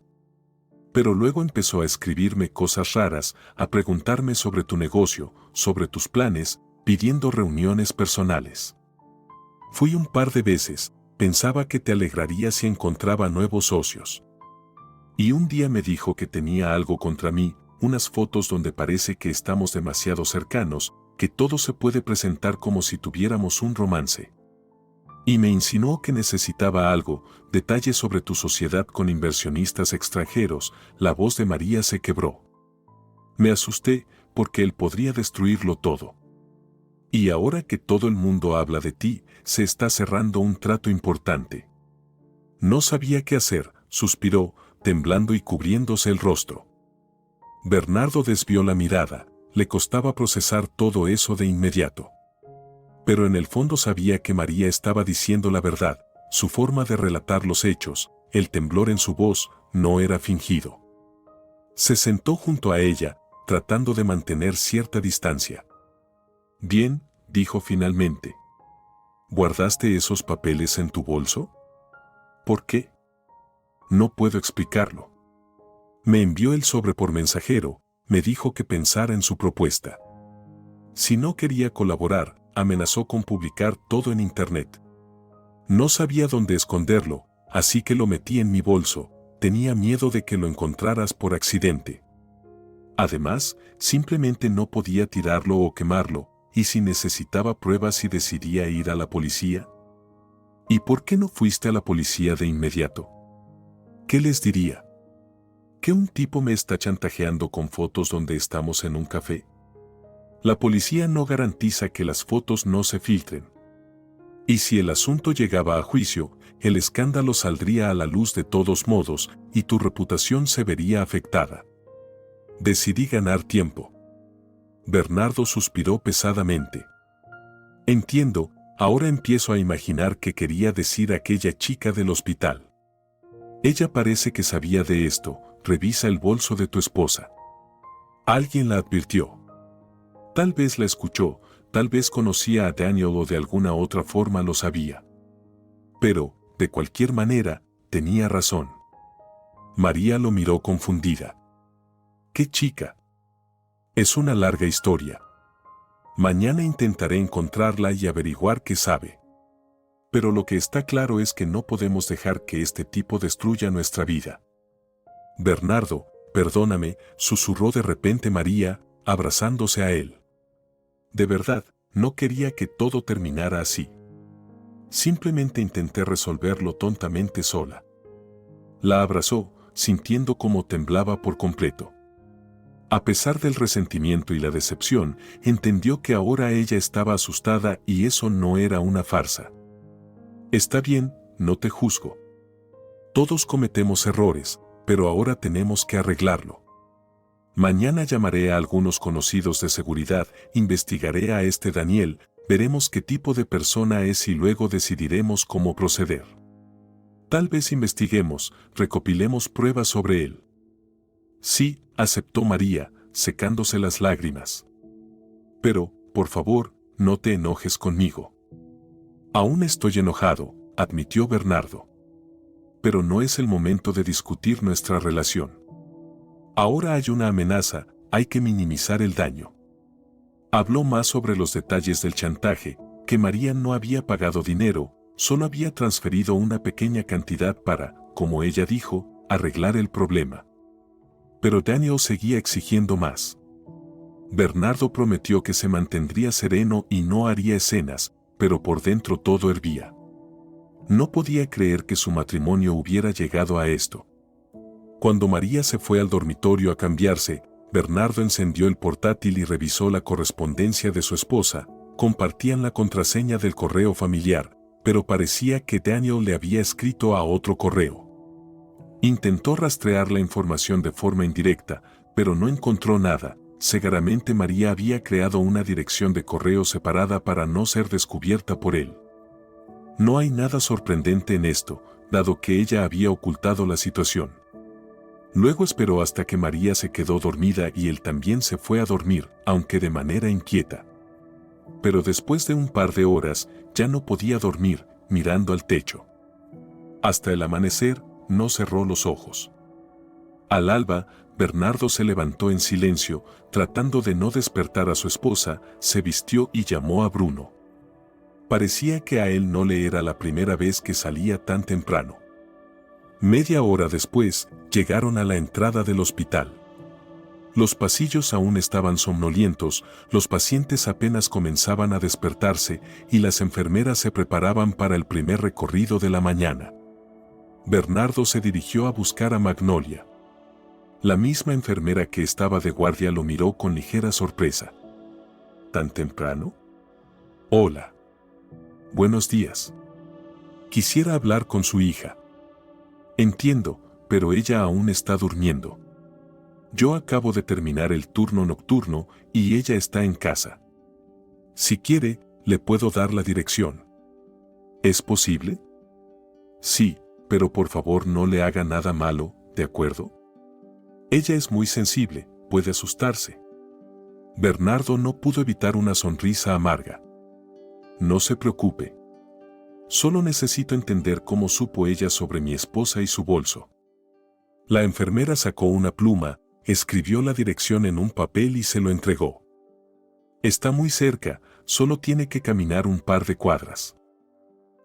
Pero luego empezó a escribirme cosas raras, a preguntarme sobre tu negocio, sobre tus planes, pidiendo reuniones personales. Fui un par de veces, pensaba que te alegraría si encontraba nuevos socios. Y un día me dijo que tenía algo contra mí, unas fotos donde parece que estamos demasiado cercanos, que todo se puede presentar como si tuviéramos un romance. Y me insinuó que necesitaba algo, detalles sobre tu sociedad con inversionistas extranjeros. La voz de María se quebró. Me asusté, porque él podría destruirlo todo. Y ahora que todo el mundo habla de ti, se está cerrando un trato importante. No sabía qué hacer, suspiró, temblando y cubriéndose el rostro. Bernardo desvió la mirada, le costaba procesar todo eso de inmediato. Pero en el fondo sabía que María estaba diciendo la verdad, su forma de relatar los hechos, el temblor en su voz, no era fingido. Se sentó junto a ella, tratando de mantener cierta distancia. Bien, dijo finalmente. ¿Guardaste esos papeles en tu bolso? ¿Por qué? No puedo explicarlo. Me envió el sobre por mensajero, me dijo que pensara en su propuesta. Si no quería colaborar, amenazó con publicar todo en internet. No sabía dónde esconderlo, así que lo metí en mi bolso, tenía miedo de que lo encontraras por accidente. Además, simplemente no podía tirarlo o quemarlo, y si necesitaba pruebas y decidía ir a la policía. ¿Y por qué no fuiste a la policía de inmediato? ¿Qué les diría? ¿Que un tipo me está chantajeando con fotos donde estamos en un café? La policía no garantiza que las fotos no se filtren. Y si el asunto llegaba a juicio, el escándalo saldría a la luz de todos modos y tu reputación se vería afectada. Decidí ganar tiempo. Bernardo suspiró pesadamente. Entiendo, ahora empiezo a imaginar qué quería decir aquella chica del hospital. Ella parece que sabía de esto, revisa el bolso de tu esposa. Alguien la advirtió. Tal vez la escuchó, tal vez conocía a Daniel o de alguna otra forma lo sabía. Pero, de cualquier manera, tenía razón. María lo miró confundida. ¿Qué chica? Es una larga historia. Mañana intentaré encontrarla y averiguar qué sabe. Pero lo que está claro es que no podemos dejar que este tipo destruya nuestra vida. Bernardo, perdóname, susurró de repente María, abrazándose a él. De verdad, no quería que todo terminara así. Simplemente intenté resolverlo tontamente sola. La abrazó, sintiendo cómo temblaba por completo. A pesar del resentimiento y la decepción, entendió que ahora ella estaba asustada y eso no era una farsa. Está bien, no te juzgo. Todos cometemos errores, pero ahora tenemos que arreglarlo. Mañana llamaré a algunos conocidos de seguridad, investigaré a este Daniel, veremos qué tipo de persona es y luego decidiremos cómo proceder. Tal vez investiguemos, recopilemos pruebas sobre él. Sí, aceptó María, secándose las lágrimas. Pero, por favor, no te enojes conmigo. Aún estoy enojado, admitió Bernardo. Pero no es el momento de discutir nuestra relación. Ahora hay una amenaza, hay que minimizar el daño. Habló más sobre los detalles del chantaje, que María no había pagado dinero, solo había transferido una pequeña cantidad para, como ella dijo, arreglar el problema. Pero Daniel seguía exigiendo más. Bernardo prometió que se mantendría sereno y no haría escenas, pero por dentro todo hervía. No podía creer que su matrimonio hubiera llegado a esto. Cuando María se fue al dormitorio a cambiarse, Bernardo encendió el portátil y revisó la correspondencia de su esposa. Compartían la contraseña del correo familiar, pero parecía que Daniel le había escrito a otro correo. Intentó rastrear la información de forma indirecta, pero no encontró nada. Seguramente María había creado una dirección de correo separada para no ser descubierta por él. No hay nada sorprendente en esto, dado que ella había ocultado la situación. Luego esperó hasta que María se quedó dormida y él también se fue a dormir, aunque de manera inquieta. Pero después de un par de horas, ya no podía dormir, mirando al techo. Hasta el amanecer, no cerró los ojos. Al alba, Bernardo se levantó en silencio, tratando de no despertar a su esposa, se vistió y llamó a Bruno. Parecía que a él no le era la primera vez que salía tan temprano. Media hora después, llegaron a la entrada del hospital. Los pasillos aún estaban somnolientos, los pacientes apenas comenzaban a despertarse y las enfermeras se preparaban para el primer recorrido de la mañana. Bernardo se dirigió a buscar a Magnolia. La misma enfermera que estaba de guardia lo miró con ligera sorpresa. ¿Tan temprano? Hola. Buenos días. Quisiera hablar con su hija. Entiendo, pero ella aún está durmiendo. Yo acabo de terminar el turno nocturno y ella está en casa. Si quiere, le puedo dar la dirección. ¿Es posible? Sí, pero por favor no le haga nada malo, ¿de acuerdo? Ella es muy sensible, puede asustarse. Bernardo no pudo evitar una sonrisa amarga. No se preocupe. Solo necesito entender cómo supo ella sobre mi esposa y su bolso. La enfermera sacó una pluma, escribió la dirección en un papel y se lo entregó. Está muy cerca, solo tiene que caminar un par de cuadras.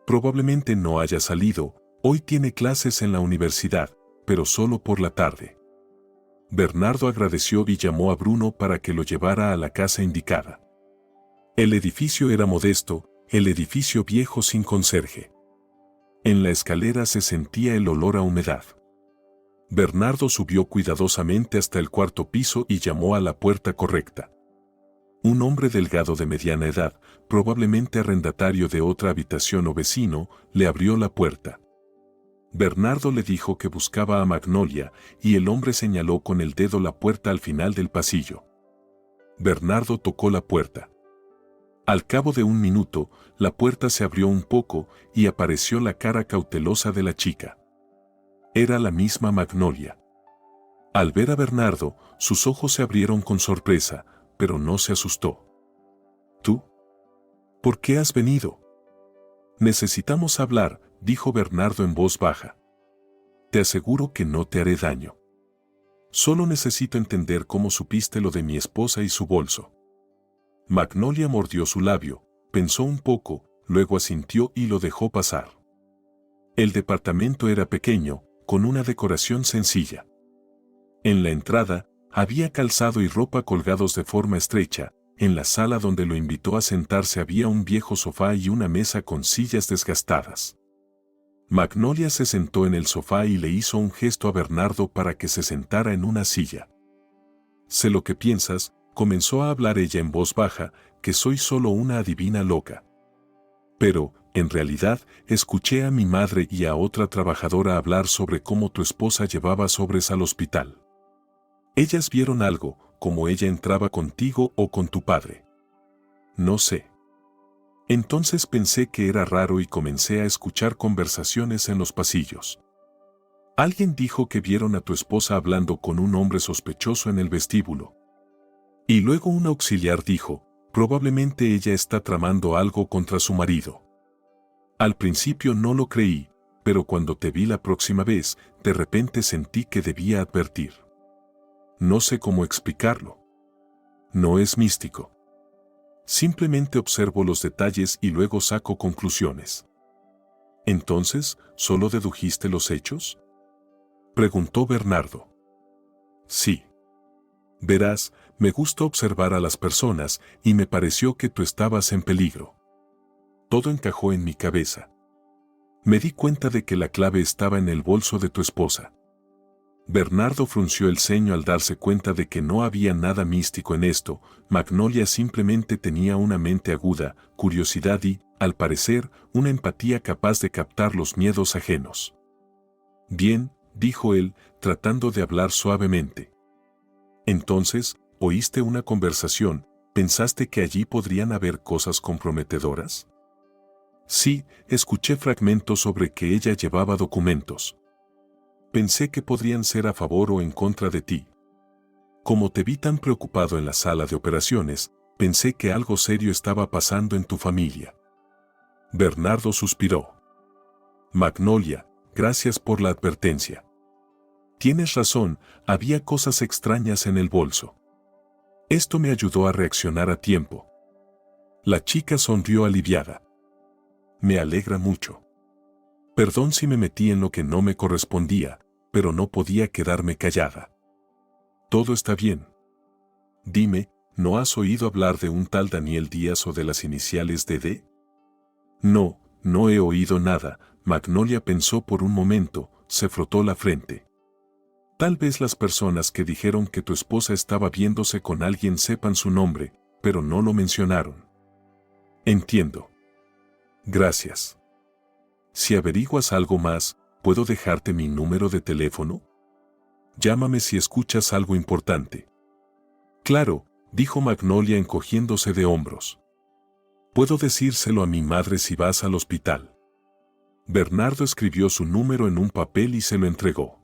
Probablemente no haya salido, hoy tiene clases en la universidad, pero solo por la tarde. Bernardo agradeció y llamó a Bruno para que lo llevara a la casa indicada. El edificio era modesto, el edificio viejo sin conserje. En la escalera se sentía el olor a humedad. Bernardo subió cuidadosamente hasta el cuarto piso y llamó a la puerta correcta. Un hombre delgado de mediana edad, probablemente arrendatario de otra habitación o vecino, le abrió la puerta. Bernardo le dijo que buscaba a Magnolia y el hombre señaló con el dedo la puerta al final del pasillo. Bernardo tocó la puerta. Al cabo de un minuto, la puerta se abrió un poco y apareció la cara cautelosa de la chica. Era la misma Magnolia. Al ver a Bernardo, sus ojos se abrieron con sorpresa, pero no se asustó. ¿Tú? ¿Por qué has venido? Necesitamos hablar, dijo Bernardo en voz baja. Te aseguro que no te haré daño. Solo necesito entender cómo supiste lo de mi esposa y su bolso. Magnolia mordió su labio, pensó un poco, luego asintió y lo dejó pasar. El departamento era pequeño, con una decoración sencilla. En la entrada, había calzado y ropa colgados de forma estrecha. En la sala donde lo invitó a sentarse había un viejo sofá y una mesa con sillas desgastadas. Magnolia se sentó en el sofá y le hizo un gesto a Bernardo para que se sentara en una silla. Sé lo que piensas, comenzó a hablar ella en voz baja, que soy solo una adivina loca. Pero, en realidad, escuché a mi madre y a otra trabajadora hablar sobre cómo tu esposa llevaba sobres al hospital. Ellas vieron algo, como ella entraba contigo o con tu padre. No sé. Entonces pensé que era raro y comencé a escuchar conversaciones en los pasillos. Alguien dijo que vieron a tu esposa hablando con un hombre sospechoso en el vestíbulo. Y luego un auxiliar dijo, probablemente ella está tramando algo contra su marido. Al principio no lo creí, pero cuando te vi la próxima vez, de repente sentí que debía advertir. No sé cómo explicarlo. No es místico. Simplemente observo los detalles y luego saco conclusiones. ¿Entonces, solo dedujiste los hechos? Preguntó Bernardo. Sí. Verás, me gusta observar a las personas y me pareció que tú estabas en peligro. Todo encajó en mi cabeza. Me di cuenta de que la clave estaba en el bolso de tu esposa. Bernardo frunció el ceño al darse cuenta de que no había nada místico en esto. Magnolia simplemente tenía una mente aguda, curiosidad y, al parecer, una empatía capaz de captar los miedos ajenos. Bien, dijo él, tratando de hablar suavemente. Entonces, ¿oíste una conversación? ¿Pensaste que allí podrían haber cosas comprometedoras? Sí, escuché fragmentos sobre que ella llevaba documentos. Pensé que podrían ser a favor o en contra de ti. Como te vi tan preocupado en la sala de operaciones, pensé que algo serio estaba pasando en tu familia. Bernardo suspiró. Magnolia, gracias por la advertencia. Tienes razón, había cosas extrañas en el bolso. Esto me ayudó a reaccionar a tiempo. La chica sonrió aliviada. Me alegra mucho. Perdón si me metí en lo que no me correspondía, pero no podía quedarme callada. Todo está bien. Dime, ¿no has oído hablar de un tal Daniel Díaz o de las iniciales de D? No, no he oído nada. Magnolia pensó por un momento, se frotó la frente. Tal vez las personas que dijeron que tu esposa estaba viéndose con alguien sepan su nombre, pero no lo mencionaron. Entiendo. Gracias. Si averiguas algo más, ¿puedo dejarte mi número de teléfono? Llámame si escuchas algo importante. Claro, dijo Magnolia encogiéndose de hombros. Puedo decírselo a mi madre si vas al hospital. Bernardo escribió su número en un papel y se lo entregó.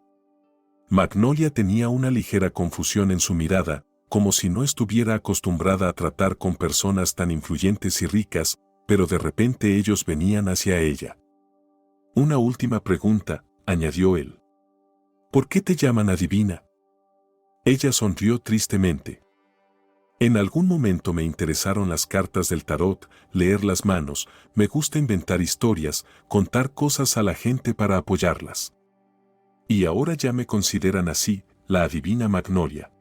Magnolia tenía una ligera confusión en su mirada, como si no estuviera acostumbrada a tratar con personas tan influyentes y ricas, pero de repente ellos venían hacia ella. Una última pregunta, añadió él. ¿Por qué te llaman adivina? Ella sonrió tristemente. En algún momento me interesaron las cartas del tarot, leer las manos, me gusta inventar historias, contar cosas a la gente para apoyarlas. Y ahora ya me consideran así, la adivina Magnolia.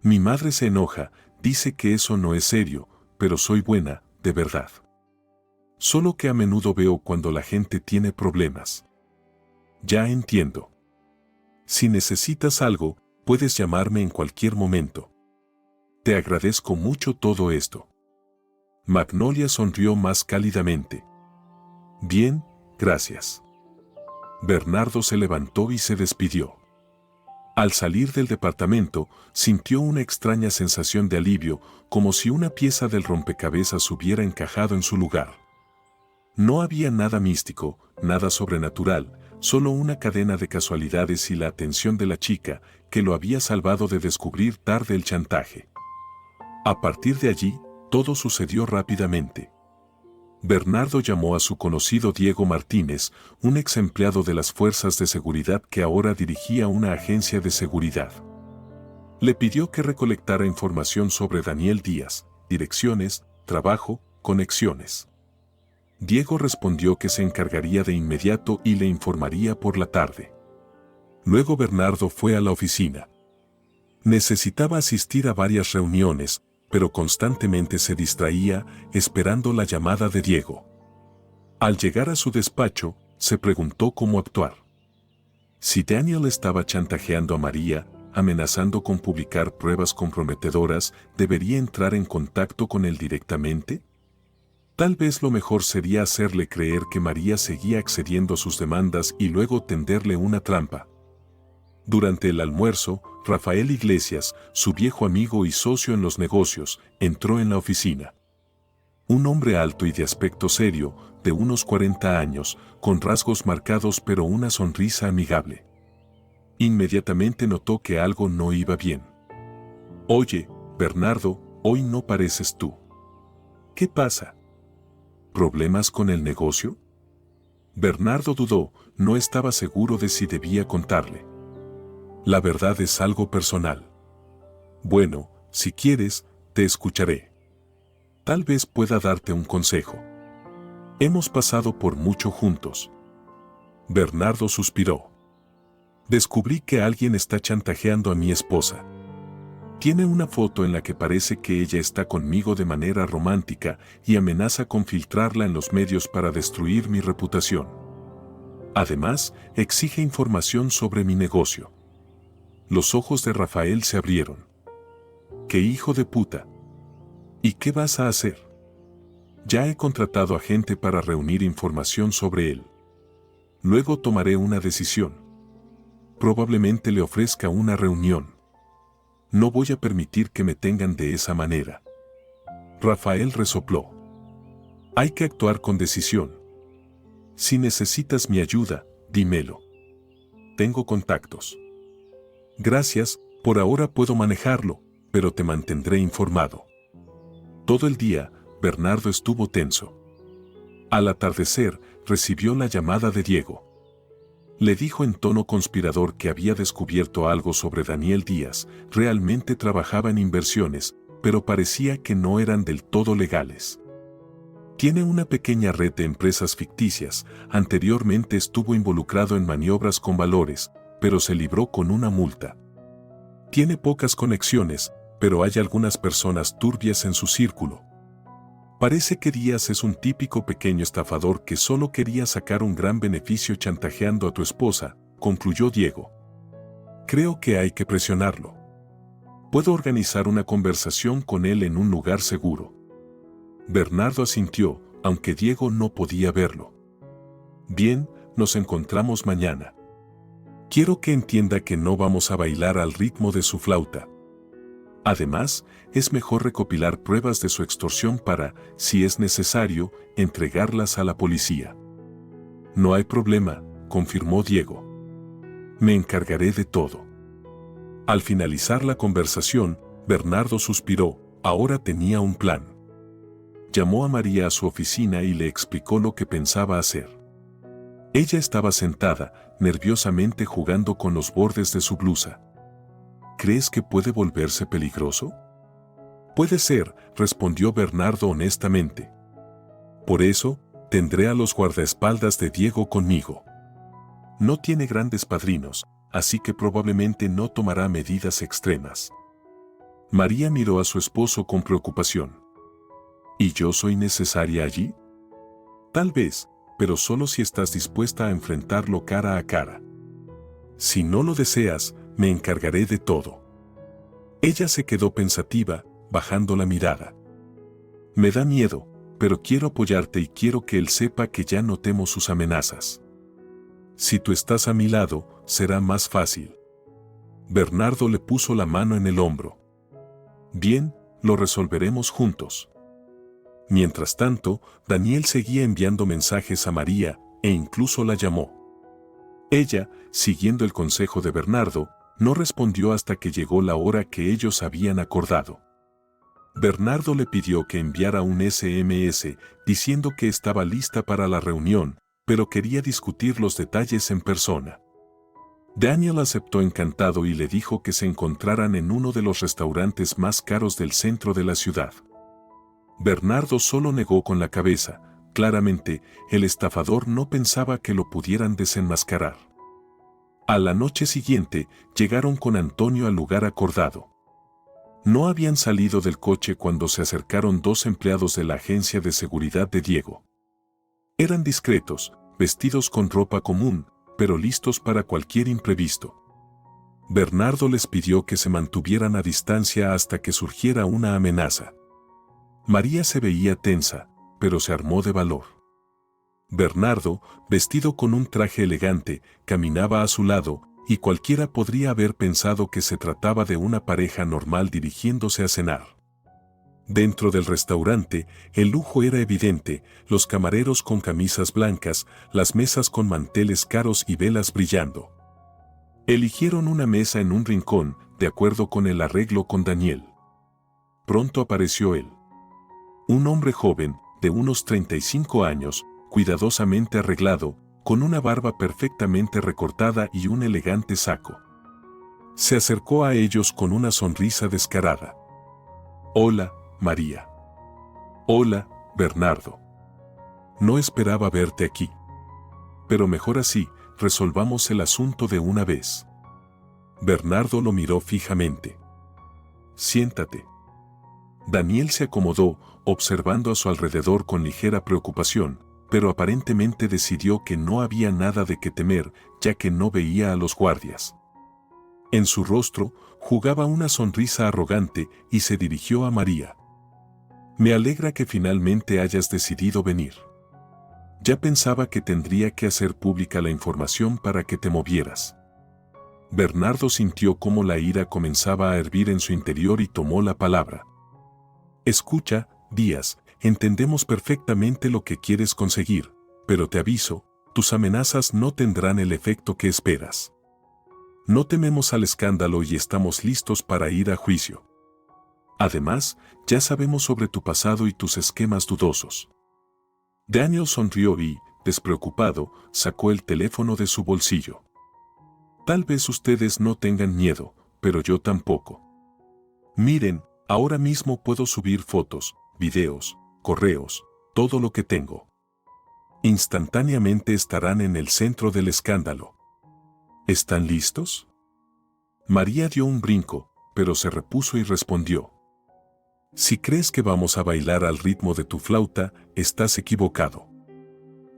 Mi madre se enoja, dice que eso no es serio, pero soy buena, de verdad. Solo que a menudo veo cuando la gente tiene problemas. Ya entiendo. Si necesitas algo, puedes llamarme en cualquier momento. Te agradezco mucho todo esto. Magnolia sonrió más cálidamente. Bien, gracias. Bernardo se levantó y se despidió. Al salir del departamento, sintió una extraña sensación de alivio, como si una pieza del rompecabezas hubiera encajado en su lugar. No había nada místico, nada sobrenatural, solo una cadena de casualidades y la atención de la chica, que lo había salvado de descubrir tarde el chantaje. A partir de allí, todo sucedió rápidamente. Bernardo llamó a su conocido Diego Martínez, un ex empleado de las fuerzas de seguridad que ahora dirigía una agencia de seguridad. Le pidió que recolectara información sobre Daniel Díaz, direcciones, trabajo, conexiones. Diego respondió que se encargaría de inmediato y le informaría por la tarde. Luego Bernardo fue a la oficina. Necesitaba asistir a varias reuniones, pero constantemente se distraía esperando la llamada de Diego. Al llegar a su despacho, se preguntó cómo actuar. Si Daniel estaba chantajeando a María, amenazando con publicar pruebas comprometedoras, ¿debería entrar en contacto con él directamente? Tal vez lo mejor sería hacerle creer que María seguía accediendo a sus demandas y luego tenderle una trampa. Durante el almuerzo, Rafael Iglesias, su viejo amigo y socio en los negocios, entró en la oficina. Un hombre alto y de aspecto serio, de unos 40 años, con rasgos marcados pero una sonrisa amigable. Inmediatamente notó que algo no iba bien. «Oye, Bernardo, hoy no pareces tú. ¿Qué pasa? ¿Problemas con el negocio?» Bernardo dudó, no estaba seguro de si debía contarle. «La verdad es algo personal. Bueno, si quieres, te escucharé. Tal vez pueda darte un consejo. Hemos pasado por mucho juntos». Bernardo suspiró. «Descubrí que alguien está chantajeando a mi esposa. Tiene una foto en la que parece que ella está conmigo de manera romántica y amenaza con filtrarla en los medios para destruir mi reputación. Además, exige información sobre mi negocio». Los ojos de Rafael se abrieron. «¡Qué hijo de puta! ¿Y qué vas a hacer?» «Ya he contratado a gente para reunir información sobre él. Luego tomaré una decisión. Probablemente le ofrezca una reunión. No voy a permitir que me tengan de esa manera». Rafael resopló. «Hay que actuar con decisión. Si necesitas mi ayuda, dímelo. Tengo contactos». «Gracias, por ahora puedo manejarlo, pero te mantendré informado». Todo el día, Bernardo estuvo tenso. Al atardecer, recibió la llamada de Diego. Le dijo en tono conspirador que había descubierto algo sobre Daniel Díaz. Realmente trabajaba en inversiones, pero parecía que no eran del todo legales. Tiene una pequeña red de empresas ficticias. Anteriormente estuvo involucrado en maniobras con valores, pero se libró con una multa. Tiene pocas conexiones, pero hay algunas personas turbias en su círculo. Parece que Díaz es un típico pequeño estafador que solo quería sacar un gran beneficio chantajeando a tu esposa, concluyó Diego. Creo que hay que presionarlo. Puedo organizar una conversación con él en un lugar seguro. Bernardo asintió, aunque Diego no podía verlo. Bien, nos encontramos mañana. Quiero que entienda que no vamos a bailar al ritmo de su flauta. Además, es mejor recopilar pruebas de su extorsión para, si es necesario, entregarlas a la policía». «No hay problema», confirmó Diego. «Me encargaré de todo». Al finalizar la conversación, Bernardo suspiró, ahora tenía un plan. Llamó a María a su oficina y le explicó lo que pensaba hacer. Ella estaba sentada, nerviosamente jugando con los bordes de su blusa. «¿Crees que puede volverse peligroso?» «Puede ser», respondió Bernardo honestamente. «Por eso, tendré a los guardaespaldas de Diego conmigo. No tiene grandes padrinos, así que probablemente no tomará medidas extremas». María miró a su esposo con preocupación. «¿Y yo soy necesaria allí?» «Tal vez, pero solo si estás dispuesta a enfrentarlo cara a cara. Si no lo deseas, me encargaré de todo». Ella se quedó pensativa, bajando la mirada. «Me da miedo, pero quiero apoyarte y quiero que él sepa que ya no temo sus amenazas. Si tú estás a mi lado, será más fácil». Bernardo le puso la mano en el hombro. «Bien, lo resolveremos juntos». Mientras tanto, Daniel seguía enviando mensajes a María, e incluso la llamó. Ella, siguiendo el consejo de Bernardo, no respondió hasta que llegó la hora que ellos habían acordado. Bernardo le pidió que enviara un SMS diciendo que estaba lista para la reunión, pero quería discutir los detalles en persona. Daniel aceptó encantado y le dijo que se encontraran en uno de los restaurantes más caros del centro de la ciudad. Bernardo solo negó con la cabeza. Claramente, el estafador no pensaba que lo pudieran desenmascarar. A la noche siguiente, llegaron con Antonio al lugar acordado. No habían salido del coche cuando se acercaron dos empleados de la agencia de seguridad de Diego. Eran discretos, vestidos con ropa común, pero listos para cualquier imprevisto. Bernardo les pidió que se mantuvieran a distancia hasta que surgiera una amenaza. María se veía tensa, pero se armó de valor. Bernardo, vestido con un traje elegante, caminaba a su lado, y cualquiera podría haber pensado que se trataba de una pareja normal dirigiéndose a cenar. Dentro del restaurante, el lujo era evidente, los camareros con camisas blancas, las mesas con manteles caros y velas brillando. Eligieron una mesa en un rincón, de acuerdo con el arreglo con Daniel. Pronto apareció él. Un hombre joven, de unos 35 años, cuidadosamente arreglado, con una barba perfectamente recortada y un elegante saco. Se acercó a ellos con una sonrisa descarada. «Hola, María». «Hola, Bernardo. No esperaba verte aquí. Pero mejor así, resolvamos el asunto de una vez». Bernardo lo miró fijamente. «Siéntate». Daniel se acomodó, observando a su alrededor con ligera preocupación, pero aparentemente decidió que no había nada de qué temer, ya que no veía a los guardias. En su rostro jugaba una sonrisa arrogante y se dirigió a María. «Me alegra que finalmente hayas decidido venir. Ya pensaba que tendría que hacer pública la información para que te movieras». Bernardo sintió cómo la ira comenzaba a hervir en su interior y tomó la palabra. «Escucha, Díaz, entendemos perfectamente lo que quieres conseguir, pero te aviso, tus amenazas no tendrán el efecto que esperas. No tememos al escándalo y estamos listos para ir a juicio. Además, ya sabemos sobre tu pasado y tus esquemas dudosos». Daniel sonrió y, despreocupado, sacó el teléfono de su bolsillo. «Tal vez ustedes no tengan miedo, pero yo tampoco. Miren, ahora mismo puedo subir fotos, videos, correos, todo lo que tengo. Instantáneamente estarán en el centro del escándalo. ¿Están listos?». María dio un brinco, pero se repuso y respondió: «Si crees que vamos a bailar al ritmo de tu flauta, estás equivocado.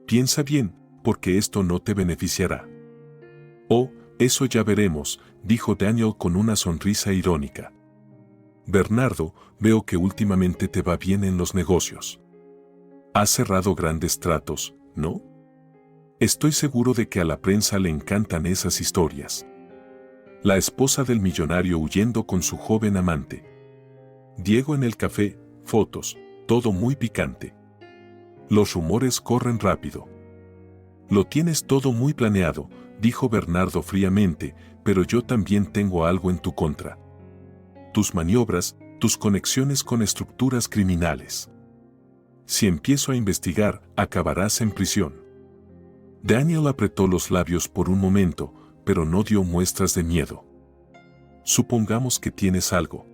Piensa bien, porque esto no te beneficiará». «Oh, eso ya veremos», dijo Daniel con una sonrisa irónica. «Bernardo, veo que últimamente te va bien en los negocios. Has cerrado grandes tratos, ¿no? Estoy seguro de que a la prensa le encantan esas historias. La esposa del millonario huyendo con su joven amante. Diego en el café, fotos, todo muy picante. Los rumores corren rápido. Lo tienes todo muy planeado», dijo Bernardo fríamente, «pero yo también tengo algo en tu contra. Tus maniobras, tus conexiones con estructuras criminales. Si empiezo a investigar, acabarás en prisión». Daniel apretó los labios por un momento, pero no dio muestras de miedo. «Supongamos que tienes algo.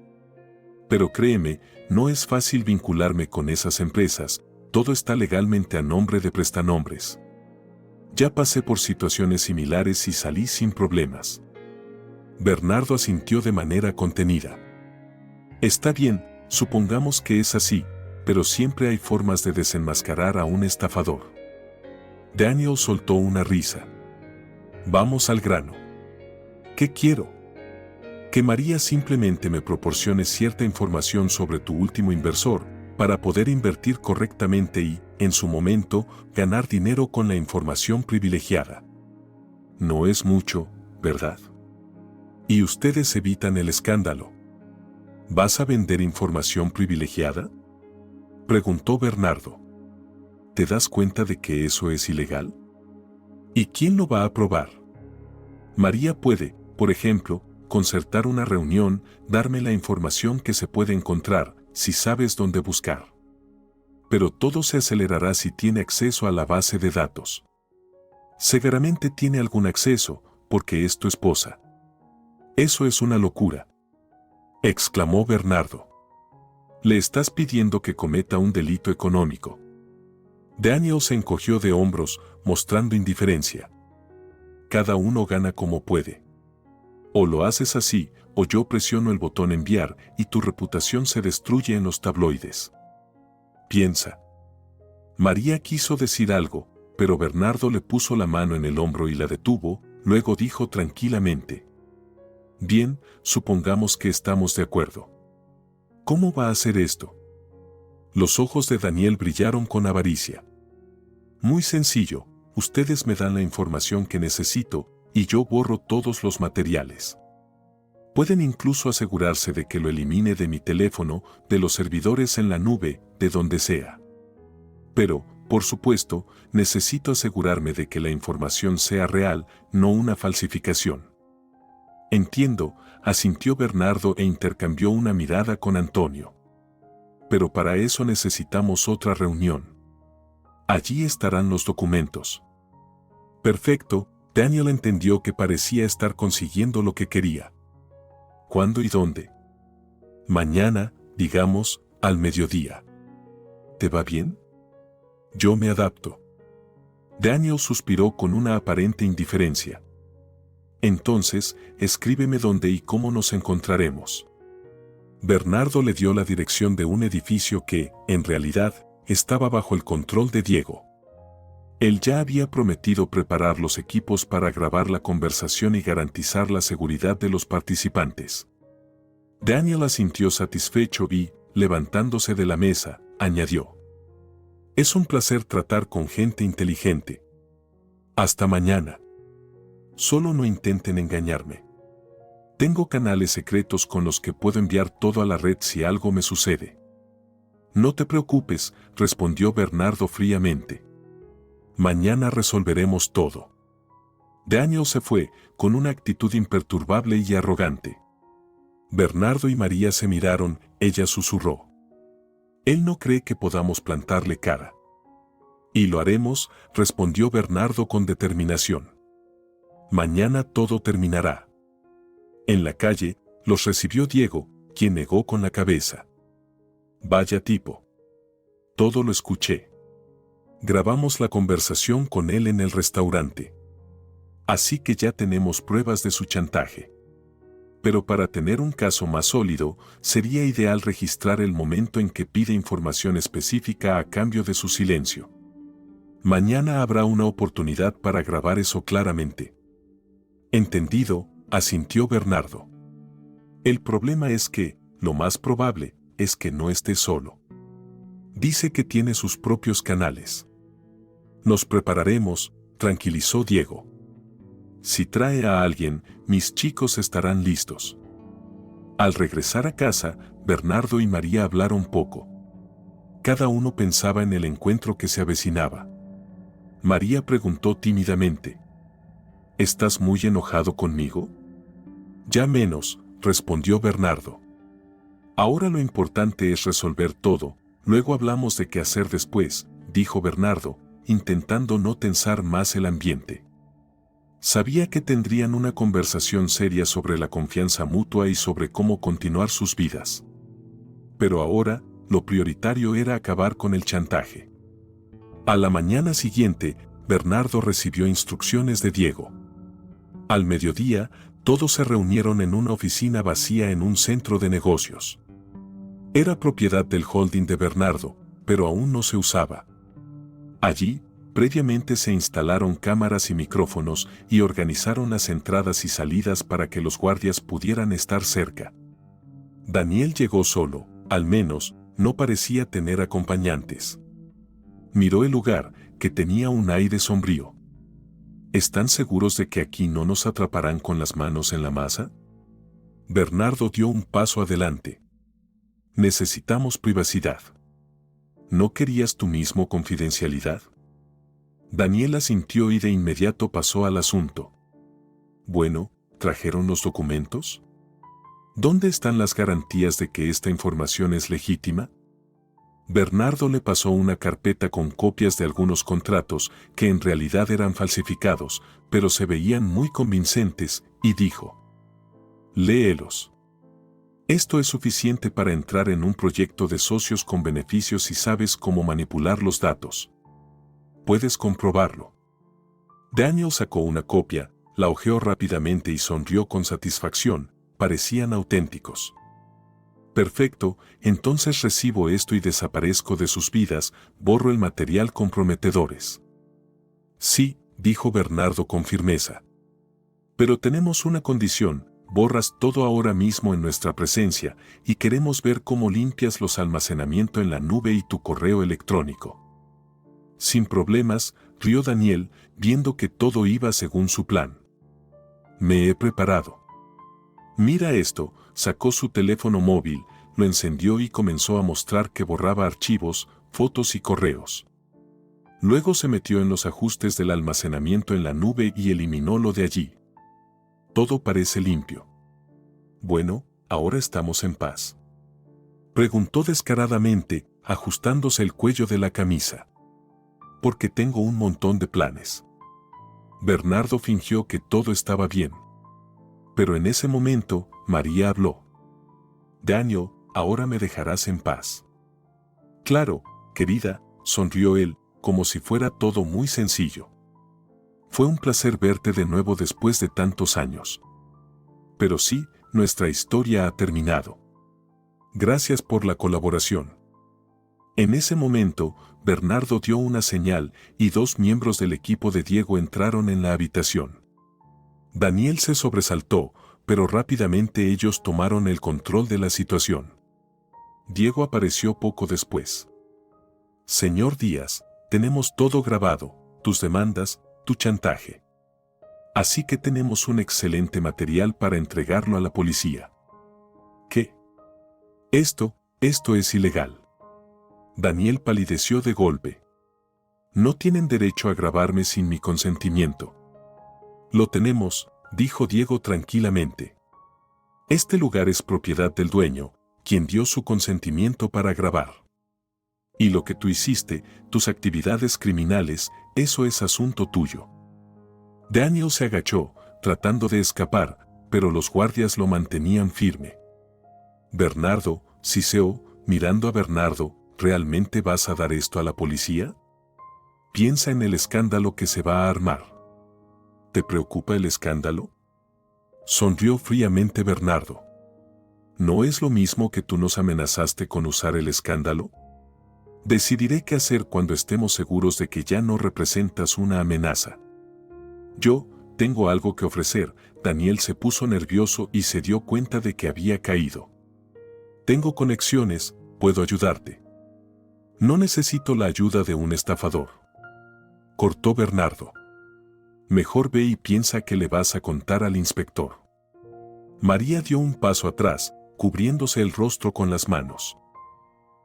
Pero créeme, no es fácil vincularme con esas empresas, todo está legalmente a nombre de prestanombres. Ya pasé por situaciones similares y salí sin problemas». Bernardo asintió de manera contenida. «Está bien, supongamos que es así, pero siempre hay formas de desenmascarar a un estafador». Daniel soltó una risa. «Vamos al grano. ¿Qué quiero? Que María simplemente me proporcione cierta información sobre tu último inversor, para poder invertir correctamente y, en su momento, ganar dinero con la información privilegiada. No es mucho, ¿verdad? Y ustedes evitan el escándalo. ¿Vas a vender información privilegiada?», preguntó Bernardo. «¿Te das cuenta de que eso es ilegal? ¿Y quién lo va a probar? María puede, por ejemplo, concertar una reunión, darme la información que se puede encontrar, si sabes dónde buscar. Pero todo se acelerará si tiene acceso a la base de datos. Seguramente tiene algún acceso, porque es tu esposa». «Eso es una locura», exclamó Bernardo. «Le estás pidiendo que cometa un delito económico». Daniel se encogió de hombros, mostrando indiferencia. «Cada uno gana como puede. O lo haces así, o yo presiono el botón enviar y tu reputación se destruye en los tabloides. Piensa». María quiso decir algo, pero Bernardo le puso la mano en el hombro y la detuvo, luego dijo tranquilamente: Bien, supongamos que estamos de acuerdo. ¿Cómo va a hacer esto? Los ojos de Daniel brillaron con avaricia. Muy sencillo, ustedes me dan la información que necesito y yo borro todos los materiales. Pueden incluso asegurarse de que lo elimine de mi teléfono, de los servidores en la nube, de donde sea. Pero, por supuesto, necesito asegurarme de que la información sea real, no una falsificación. Entiendo, asintió Bernardo e intercambió una mirada con Antonio. Pero para eso necesitamos otra reunión. Allí estarán los documentos. Perfecto, Daniel entendió que parecía estar consiguiendo lo que quería. ¿Cuándo y dónde? Mañana, digamos, al mediodía. ¿Te va bien? Yo me adapto. Daniel suspiró con una aparente indiferencia. Entonces, escríbeme dónde y cómo nos encontraremos. Bernardo le dio la dirección de un edificio que, en realidad, estaba bajo el control de Diego. Él ya había prometido preparar los equipos para grabar la conversación y garantizar la seguridad de los participantes. Daniel asintió satisfecho y, levantándose de la mesa, añadió: Es un placer tratar con gente inteligente. Hasta mañana. Solo no intenten engañarme. Tengo canales secretos con los que puedo enviar todo a la red si algo me sucede. No te preocupes, respondió Bernardo fríamente. Mañana resolveremos todo. Daniel se fue, con una actitud imperturbable y arrogante. Bernardo y María se miraron, ella susurró: Él no cree que podamos plantarle cara. Y lo haremos, respondió Bernardo con determinación. Mañana todo terminará. En la calle, los recibió Diego, quien negó con la cabeza. Vaya tipo. Todo lo escuché. Grabamos la conversación con él en el restaurante. Así que ya tenemos pruebas de su chantaje. Pero para tener un caso más sólido, sería ideal registrar el momento en que pide información específica a cambio de su silencio. Mañana habrá una oportunidad para grabar eso claramente. Entendido, asintió Bernardo. El problema es que, lo más probable, es que no esté solo. Dice que tiene sus propios canales. Nos prepararemos, tranquilizó Diego. Si trae a alguien, mis chicos estarán listos. Al regresar a casa, Bernardo y María hablaron poco. Cada uno pensaba en el encuentro que se avecinaba. María preguntó tímidamente: ¿Estás muy enojado conmigo? Ya menos, respondió Bernardo. Ahora lo importante es resolver todo, luego hablamos de qué hacer después, dijo Bernardo, intentando no tensar más el ambiente. Sabía que tendrían una conversación seria sobre la confianza mutua y sobre cómo continuar sus vidas. Pero ahora, lo prioritario era acabar con el chantaje. A la mañana siguiente, Bernardo recibió instrucciones de Diego. Al mediodía, todos se reunieron en una oficina vacía en un centro de negocios. Era propiedad del holding de Bernardo, pero aún no se usaba. Allí, previamente se instalaron cámaras y micrófonos y organizaron las entradas y salidas para que los guardias pudieran estar cerca. Daniel llegó solo, al menos, no parecía tener acompañantes. Miró el lugar, que tenía un aire sombrío. ¿Están seguros de que aquí no nos atraparán con las manos en la masa? Bernardo dio un paso adelante. Necesitamos privacidad. ¿No querías tú mismo confidencialidad? Daniel asintió y de inmediato pasó al asunto. Bueno, ¿trajeron los documentos? ¿Dónde están las garantías de que esta información es legítima? Bernardo le pasó una carpeta con copias de algunos contratos que en realidad eran falsificados, pero se veían muy convincentes, y dijo: Léelos. Esto es suficiente para entrar en un proyecto de socios con beneficios si sabes cómo manipular los datos. Puedes comprobarlo. Daniel sacó una copia, la hojeó rápidamente y sonrió con satisfacción, parecían auténticos. Perfecto, entonces recibo esto y desaparezco de sus vidas, borro el material comprometedores. Sí, dijo Bernardo con firmeza. Pero tenemos una condición, borras todo ahora mismo en nuestra presencia y queremos ver cómo limpias los almacenamientos en la nube y tu correo electrónico. Sin problemas, rió Daniel, viendo que todo iba según su plan. Me he preparado. Mira esto, sacó su teléfono móvil, lo encendió y comenzó a mostrar que borraba archivos, fotos y correos. Luego se metió en los ajustes del almacenamiento en la nube y eliminó lo de allí. Todo parece limpio. Bueno, ahora estamos en paz. Preguntó descaradamente, ajustándose el cuello de la camisa. Porque tengo un montón de planes. Bernardo fingió que todo estaba bien. Pero en ese momento, María habló. Daniel, ahora me dejarás en paz. Claro, querida, sonrió él, como si fuera todo muy sencillo. Fue un placer verte de nuevo después de tantos años. Pero sí, nuestra historia ha terminado. Gracias por la colaboración. En ese momento, Bernardo dio una señal y 2 miembros del equipo de Diego entraron en la habitación. Daniel se sobresaltó, pero rápidamente ellos tomaron el control de la situación. Diego apareció poco después. Señor Díaz, tenemos todo grabado, tus demandas, tu chantaje. Así que tenemos un excelente material para entregarlo a la policía. ¿Qué? Esto es ilegal. Daniel palideció de golpe. No tienen derecho a grabarme sin mi consentimiento. Lo tenemos, dijo Diego tranquilamente. Este lugar es propiedad del dueño, quien dio su consentimiento para grabar. Y lo que tú hiciste, tus actividades criminales, eso es asunto tuyo. Daniel se agachó, tratando de escapar, pero los guardias lo mantenían firme. Bernardo, siseó, mirando a Bernardo, ¿realmente vas a dar esto a la policía? Piensa en el escándalo que se va a armar. ¿Te preocupa el escándalo? Sonrió fríamente Bernardo. ¿No es lo mismo que tú nos amenazaste con usar el escándalo? Decidiré qué hacer cuando estemos seguros de que ya no representas una amenaza. Yo, tengo algo que ofrecer. Daniel se puso nervioso y se dio cuenta de que había caído. Tengo conexiones, puedo ayudarte. No necesito la ayuda de un estafador. Cortó Bernardo. Mejor ve y piensa que le vas a contar al inspector. María dio un paso atrás, cubriéndose el rostro con las manos.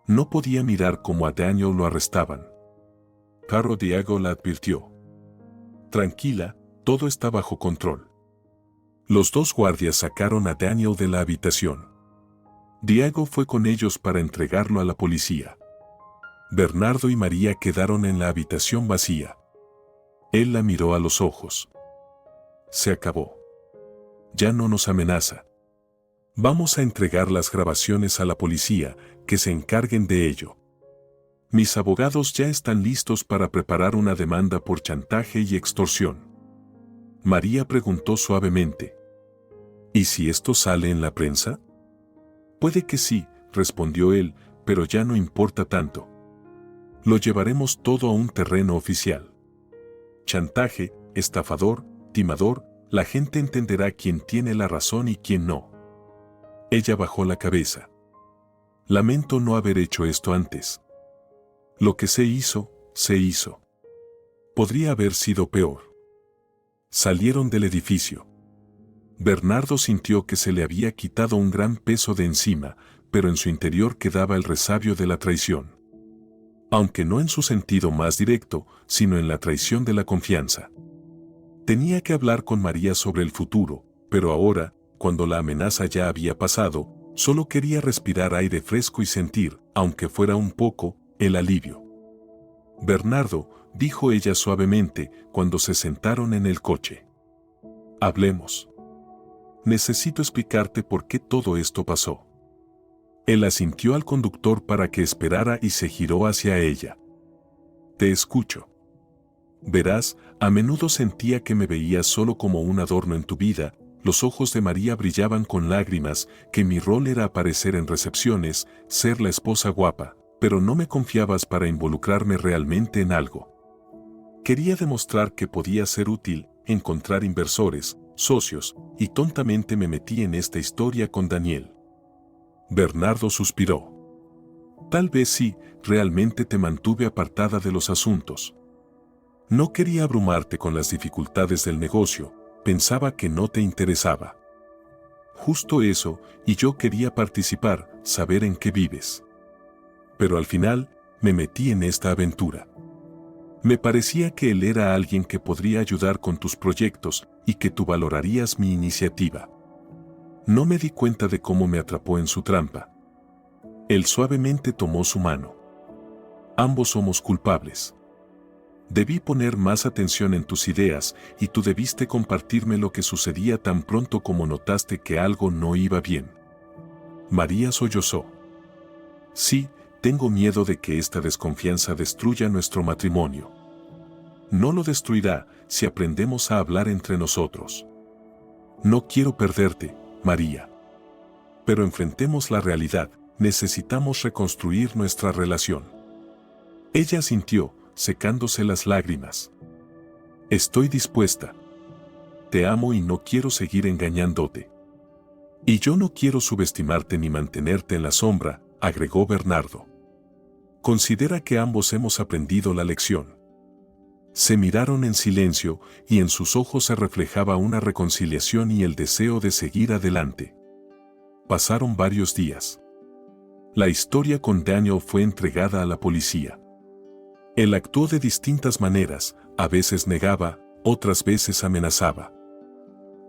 No podía mirar cómo a Daniel lo arrestaban. Pero Diego la advirtió. Tranquila, todo está bajo control. Los 2 guardias sacaron a Daniel de la habitación. Diego fue con ellos para entregarlo a la policía. Bernardo y María quedaron en la habitación vacía. Él la miró a los ojos. Se acabó. Ya no nos amenaza. Vamos a entregar las grabaciones a la policía, que se encarguen de ello. Mis abogados ya están listos para preparar una demanda por chantaje y extorsión. María preguntó suavemente. ¿Y si esto sale en la prensa? Puede que sí, respondió él, pero ya no importa tanto. Lo llevaremos todo a un terreno oficial. Chantaje, estafador, timador, la gente entenderá quién tiene la razón y quién no. Ella bajó la cabeza. Lamento no haber hecho esto antes. Lo que se hizo, se hizo. Podría haber sido peor. Salieron del edificio. Bernardo sintió que se le había quitado un gran peso de encima, pero en su interior quedaba el resabio de la traición. Aunque no en su sentido más directo, sino en la traición de la confianza. Tenía que hablar con María sobre el futuro, pero ahora, cuando la amenaza ya había pasado, solo quería respirar aire fresco y sentir, aunque fuera un poco, el alivio. Bernardo, dijo ella suavemente, cuando se sentaron en el coche. Hablemos. Necesito explicarte por qué todo esto pasó. Él asintió al conductor para que esperara y se giró hacia ella. Te escucho. Verás, a menudo sentía que me veías solo como un adorno en tu vida. Los ojos de María brillaban con lágrimas, que mi rol era aparecer en recepciones, ser la esposa guapa, pero no me confiabas para involucrarme realmente en algo. Quería demostrar que podía ser útil, encontrar inversores, socios, y tontamente me metí en esta historia con Daniel. Bernardo suspiró. Tal vez sí, realmente te mantuve apartada de los asuntos. No quería abrumarte con las dificultades del negocio, pensaba que no te interesaba. Justo eso, y yo quería participar, saber en qué vives. Pero al final, me metí en esta aventura. Me parecía que él era alguien que podría ayudar con tus proyectos y que tú valorarías mi iniciativa. No me di cuenta de cómo me atrapó en su trampa. Él suavemente tomó su mano. Ambos somos culpables. Debí poner más atención en tus ideas y tú debiste compartirme lo que sucedía tan pronto como notaste que algo no iba bien. María sollozó. Sí, tengo miedo de que esta desconfianza destruya nuestro matrimonio. No lo destruirá si aprendemos a hablar entre nosotros. No quiero perderte, María. Pero enfrentemos la realidad, necesitamos reconstruir nuestra relación. Ella sintió, secándose las lágrimas. Estoy dispuesta. Te amo y no quiero seguir engañándote. Y yo no quiero subestimarte ni mantenerte en la sombra, agregó Bernardo. Considera que ambos hemos aprendido la lección. Se miraron en silencio y en sus ojos se reflejaba una reconciliación y el deseo de seguir adelante. Pasaron varios días. La historia con Daniel fue entregada a la policía. Él actuó de distintas maneras, a veces negaba, otras veces amenazaba.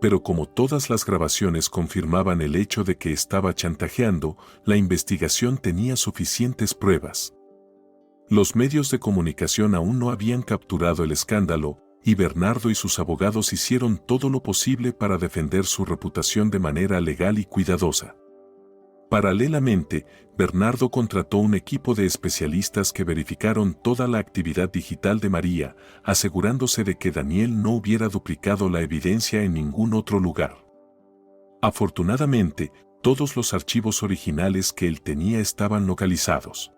Pero como todas las grabaciones confirmaban el hecho de que estaba chantajeando, la investigación tenía suficientes pruebas. Los medios de comunicación aún no habían capturado el escándalo, y Bernardo y sus abogados hicieron todo lo posible para defender su reputación de manera legal y cuidadosa. Paralelamente, Bernardo contrató un equipo de especialistas que verificaron toda la actividad digital de María, asegurándose de que Daniel no hubiera duplicado la evidencia en ningún otro lugar. Afortunadamente, todos los archivos originales que él tenía estaban localizados.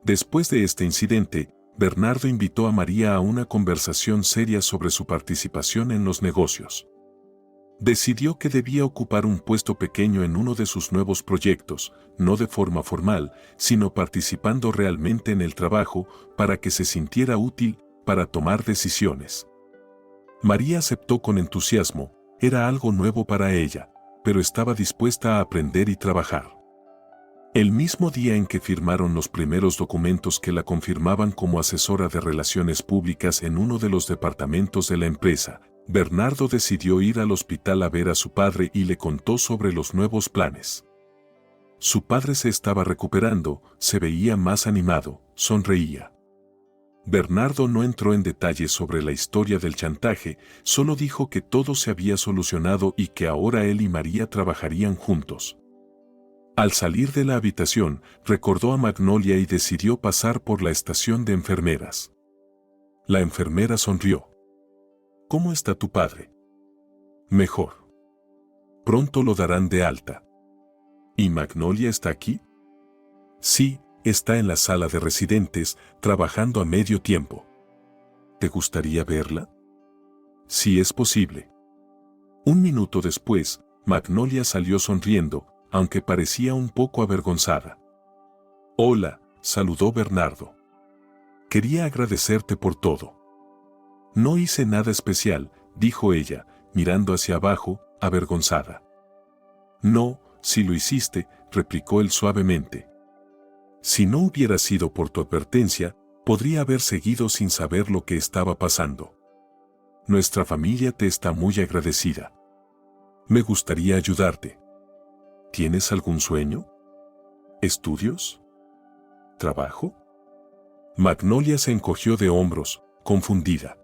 Después de este incidente, Bernardo invitó a María a una conversación seria sobre su participación en los negocios. Decidió que debía ocupar un puesto pequeño en uno de sus nuevos proyectos, no de forma formal, sino participando realmente en el trabajo para que se sintiera útil para tomar decisiones. María aceptó con entusiasmo, era algo nuevo para ella, pero estaba dispuesta a aprender y trabajar. El mismo día en que firmaron los primeros documentos que la confirmaban como asesora de relaciones públicas en uno de los departamentos de la empresa, Bernardo decidió ir al hospital a ver a su padre y le contó sobre los nuevos planes. Su padre se estaba recuperando, se veía más animado, sonreía. Bernardo no entró en detalles sobre la historia del chantaje, solo dijo que todo se había solucionado y que ahora él y María trabajarían juntos. Al salir de la habitación, recordó a Magnolia y decidió pasar por la estación de enfermeras. La enfermera sonrió. ¿Cómo está tu padre? Mejor. Pronto lo darán de alta. ¿Y Magnolia está aquí? Sí, está en la sala de residentes, trabajando a medio tiempo. ¿Te gustaría verla? Si es posible. Un minuto después, Magnolia salió sonriendo, aunque parecía un poco avergonzada. Hola, saludó Bernardo. Quería agradecerte por todo. No hice nada especial, dijo ella, mirando hacia abajo, avergonzada. No, si lo hiciste, replicó él suavemente. Si no hubiera sido por tu advertencia, podría haber seguido sin saber lo que estaba pasando. Nuestra familia te está muy agradecida. Me gustaría ayudarte. ¿Tienes algún sueño? ¿Estudios? ¿Trabajo? Magnolia se encogió de hombros, confundida.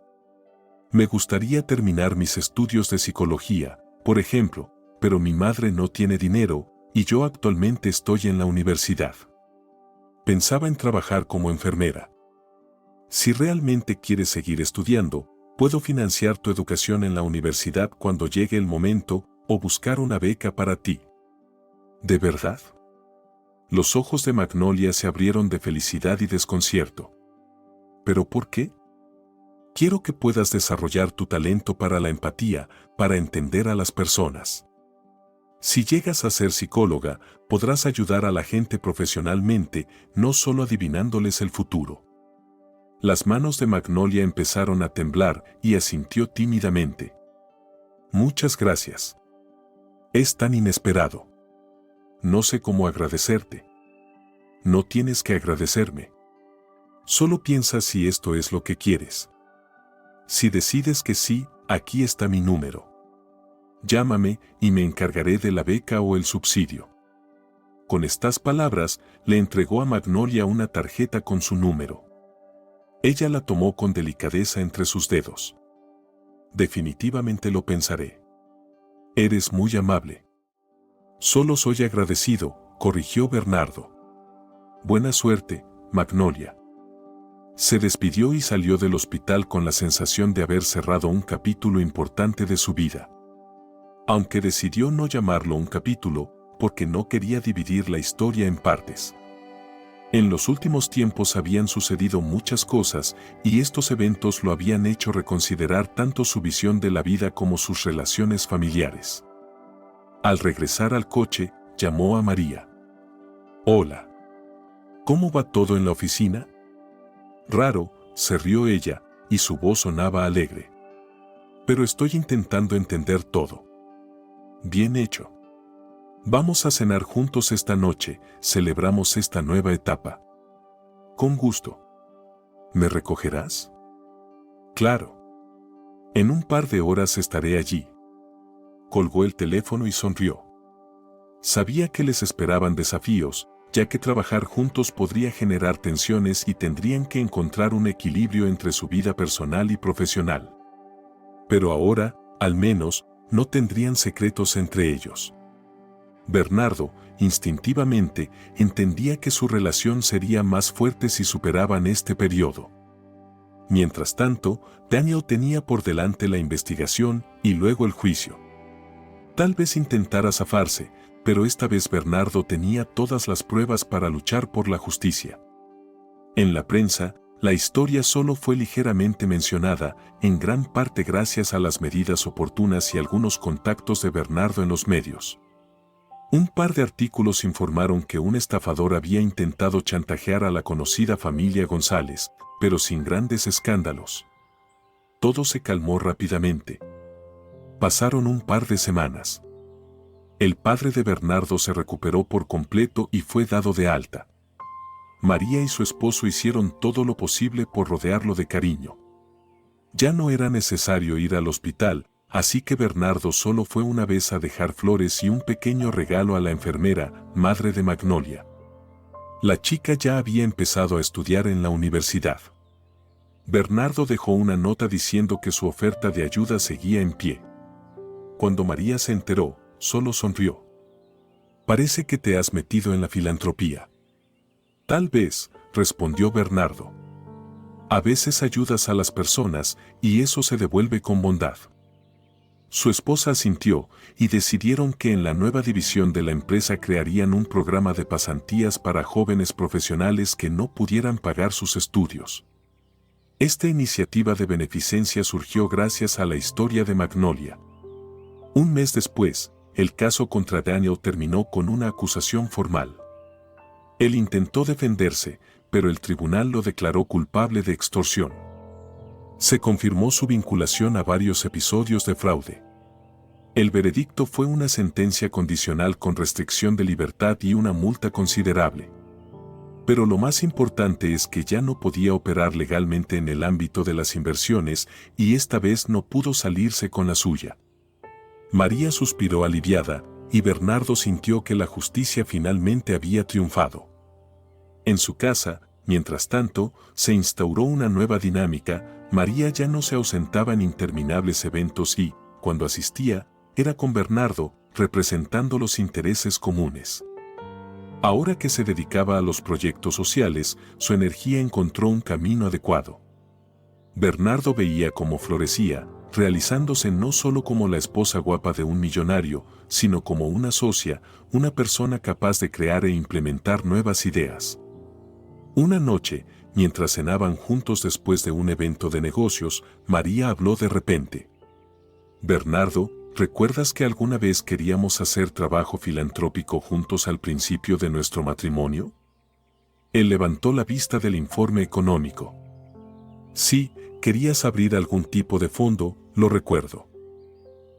Me gustaría terminar mis estudios de psicología, por ejemplo, pero mi madre no tiene dinero y yo actualmente estoy en la universidad. Pensaba en trabajar como enfermera. Si realmente quieres seguir estudiando, puedo financiar tu educación en la universidad cuando llegue el momento o buscar una beca para ti. ¿De verdad? Los ojos de Magnolia se abrieron de felicidad y desconcierto. ¿Pero por qué? Quiero que puedas desarrollar tu talento para la empatía, para entender a las personas. Si llegas a ser psicóloga, podrás ayudar a la gente profesionalmente, no solo adivinándoles el futuro. Las manos de Magnolia empezaron a temblar y asintió tímidamente. Muchas gracias. Es tan inesperado. No sé cómo agradecerte. No tienes que agradecerme. Solo piensa si esto es lo que quieres. Si decides que sí, aquí está mi número. Llámame y me encargaré de la beca o el subsidio. Con estas palabras, le entregó a Magnolia una tarjeta con su número. Ella la tomó con delicadeza entre sus dedos. Definitivamente lo pensaré. Eres muy amable. Solo soy agradecido, corrigió Bernardo. Buena suerte, Magnolia. Se despidió y salió del hospital con la sensación de haber cerrado un capítulo importante de su vida. Aunque decidió no llamarlo un capítulo, porque no quería dividir la historia en partes. En los últimos tiempos habían sucedido muchas cosas y estos eventos lo habían hecho reconsiderar tanto su visión de la vida como sus relaciones familiares. Al regresar al coche, llamó a María. Hola. ¿Cómo va todo en la oficina? Raro, se rió ella, y su voz sonaba alegre. Pero estoy intentando entender todo. Bien hecho. Vamos a cenar juntos esta noche, celebramos esta nueva etapa. Con gusto. ¿Me recogerás? Claro. En un par de horas estaré allí. Colgó el teléfono y sonrió. Sabía que les esperaban desafíos, ya que trabajar juntos podría generar tensiones y tendrían que encontrar un equilibrio entre su vida personal y profesional. Pero ahora, al menos, no tendrían secretos entre ellos. Bernardo, instintivamente, entendía que su relación sería más fuerte si superaban este periodo. Mientras tanto, Daniel tenía por delante la investigación y luego el juicio. Tal vez intentara zafarse, pero esta vez Bernardo tenía todas las pruebas para luchar por la justicia. En la prensa, la historia solo fue ligeramente mencionada, en gran parte gracias a las medidas oportunas y algunos contactos de Bernardo en los medios. Un par de artículos informaron que un estafador había intentado chantajear a la conocida familia González, pero sin grandes escándalos. Todo se calmó rápidamente. Pasaron un par de semanas. El padre de Bernardo se recuperó por completo y fue dado de alta. María y su esposo hicieron todo lo posible por rodearlo de cariño. Ya no era necesario ir al hospital, así que Bernardo solo fue una vez a dejar flores y un pequeño regalo a la enfermera, madre de Magnolia. La chica ya había empezado a estudiar en la universidad. Bernardo dejó una nota diciendo que su oferta de ayuda seguía en pie. Cuando María se enteró, solo sonrió. Parece que te has metido en la filantropía. Tal vez, respondió Bernardo. A veces ayudas a las personas y eso se devuelve con bondad. Su esposa asintió y decidieron que en la nueva división de la empresa crearían un programa de pasantías para jóvenes profesionales que no pudieran pagar sus estudios. Esta iniciativa de beneficencia surgió gracias a la historia de Magnolia. Un mes después, el caso contra Daniel terminó con una acusación formal. Él intentó defenderse, pero el tribunal lo declaró culpable de extorsión. Se confirmó su vinculación a varios episodios de fraude. El veredicto fue una sentencia condicional con restricción de libertad y una multa considerable. Pero lo más importante es que ya no podía operar legalmente en el ámbito de las inversiones y esta vez no pudo salirse con la suya. María suspiró aliviada, y Bernardo sintió que la justicia finalmente había triunfado. En su casa, mientras tanto, se instauró una nueva dinámica. María ya no se ausentaba en interminables eventos y, cuando asistía, era con Bernardo, representando los intereses comunes. Ahora que se dedicaba a los proyectos sociales, su energía encontró un camino adecuado. Bernardo veía cómo florecía, realizándose no solo como la esposa guapa de un millonario, sino como una socia, una persona capaz de crear e implementar nuevas ideas. Una noche, mientras cenaban juntos después de un evento de negocios, María habló de repente. Bernardo, ¿recuerdas que alguna vez queríamos hacer trabajo filantrópico juntos al principio de nuestro matrimonio? Él levantó la vista del informe económico. Sí, querías abrir algún tipo de fondo, lo recuerdo.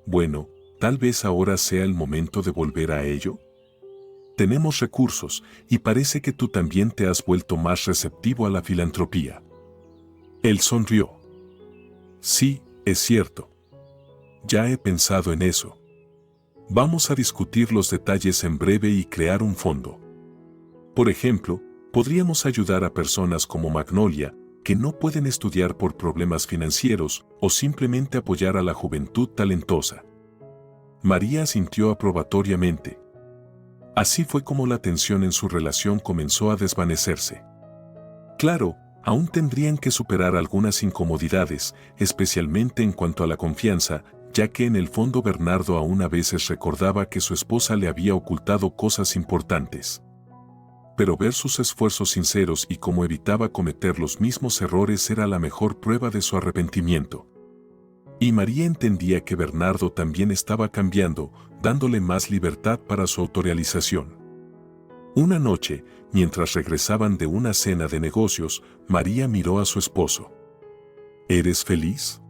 Bueno, tal vez ahora sea el momento de volver a ello. Tenemos recursos, y parece que tú también te has vuelto más receptivo a la filantropía. Él sonrió. Sí, es cierto. Ya he pensado en eso. Vamos a discutir los detalles en breve y crear un fondo. Por ejemplo, podríamos ayudar a personas como Magnolia, que no pueden estudiar por problemas financieros, o simplemente apoyar a la juventud talentosa. María asintió aprobatoriamente. Así fue como la tensión en su relación comenzó a desvanecerse. Claro, aún tendrían que superar algunas incomodidades, especialmente en cuanto a la confianza, ya que en el fondo Bernardo aún a veces recordaba que su esposa le había ocultado cosas importantes. Pero ver sus esfuerzos sinceros y cómo evitaba cometer los mismos errores era la mejor prueba de su arrepentimiento. Y María entendía que Bernardo también estaba cambiando, dándole más libertad para su autorrealización. Una noche, mientras regresaban de una cena de negocios, María miró a su esposo. ¿Eres feliz?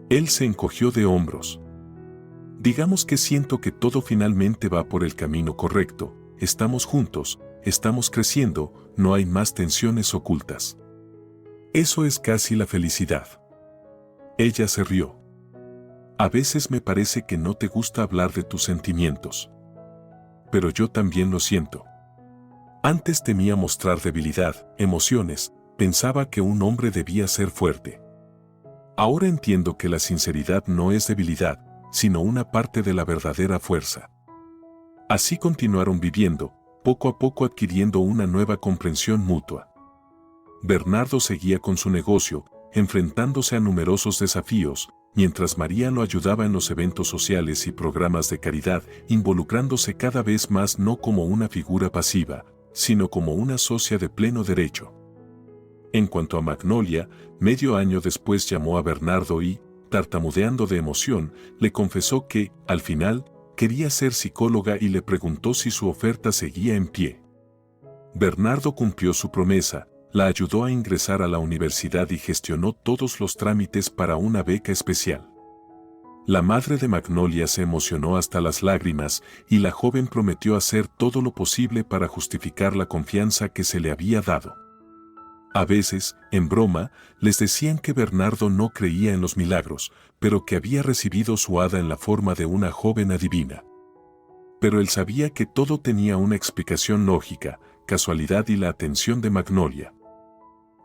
Él se encogió de hombros. Digamos que siento que todo finalmente va por el camino correcto, estamos juntos, estamos creciendo, no hay más tensiones ocultas. Eso es casi la felicidad. Ella se rió. A veces me parece que no te gusta hablar de tus sentimientos. Pero yo también lo siento. Antes temía mostrar debilidad, emociones, pensaba que un hombre debía ser fuerte. Ahora entiendo que la sinceridad no es debilidad, sino una parte de la verdadera fuerza. Así continuaron viviendo, poco a poco adquiriendo una nueva comprensión mutua. Bernardo seguía con su negocio, enfrentándose a numerosos desafíos, mientras María lo ayudaba en los eventos sociales y programas de caridad, involucrándose cada vez más no como una figura pasiva, sino como una socia de pleno derecho. En cuanto a Magnolia, medio año después llamó a Bernardo y, tartamudeando de emoción, le confesó que, al final, quería ser psicóloga y le preguntó si su oferta seguía en pie. Bernardo cumplió su promesa, la ayudó a ingresar a la universidad y gestionó todos los trámites para una beca especial. La madre de Magnolia se emocionó hasta las lágrimas y la joven prometió hacer todo lo posible para justificar la confianza que se le había dado. A veces, en broma, les decían que Bernardo no creía en los milagros, pero que había recibido su hada en la forma de una joven adivina. Pero él sabía que todo tenía una explicación lógica, casualidad y la atención de Magnolia.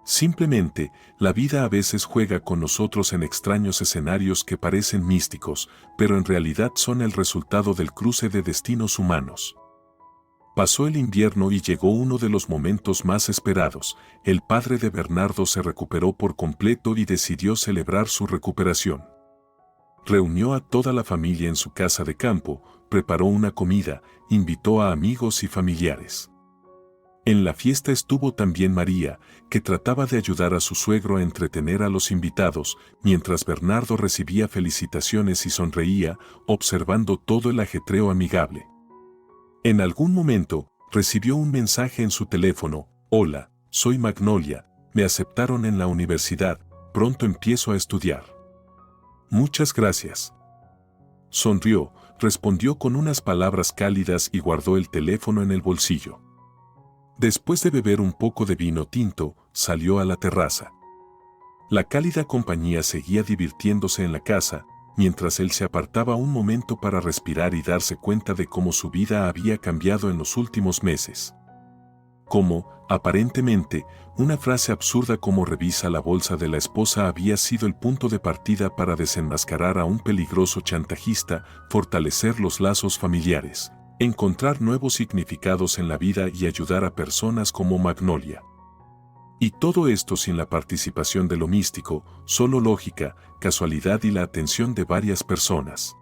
Simplemente, la vida a veces juega con nosotros en extraños escenarios que parecen místicos, pero en realidad son el resultado del cruce de destinos humanos. Pasó el invierno y llegó uno de los momentos más esperados. El padre de Bernardo se recuperó por completo y decidió celebrar su recuperación. Reunió a toda la familia en su casa de campo, preparó una comida, invitó a amigos y familiares. En la fiesta estuvo también María, que trataba de ayudar a su suegro a entretener a los invitados, mientras Bernardo recibía felicitaciones y sonreía, observando todo el ajetreo amigable. En algún momento, recibió un mensaje en su teléfono: «Hola, soy Magnolia, me aceptaron en la universidad, pronto empiezo a estudiar». «Muchas gracias». Sonrió, respondió con unas palabras cálidas y guardó el teléfono en el bolsillo. Después de beber un poco de vino tinto, salió a la terraza. La cálida compañía seguía divirtiéndose en la casa, mientras él se apartaba un momento para respirar y darse cuenta de cómo su vida había cambiado en los últimos meses. Cómo, aparentemente, una frase absurda como «revisa la bolsa de la esposa» había sido el punto de partida para desenmascarar a un peligroso chantajista, fortalecer los lazos familiares, encontrar nuevos significados en la vida y ayudar a personas como Magnolia. Y todo esto sin la participación de lo místico, solo lógica, casualidad y la atención de varias personas.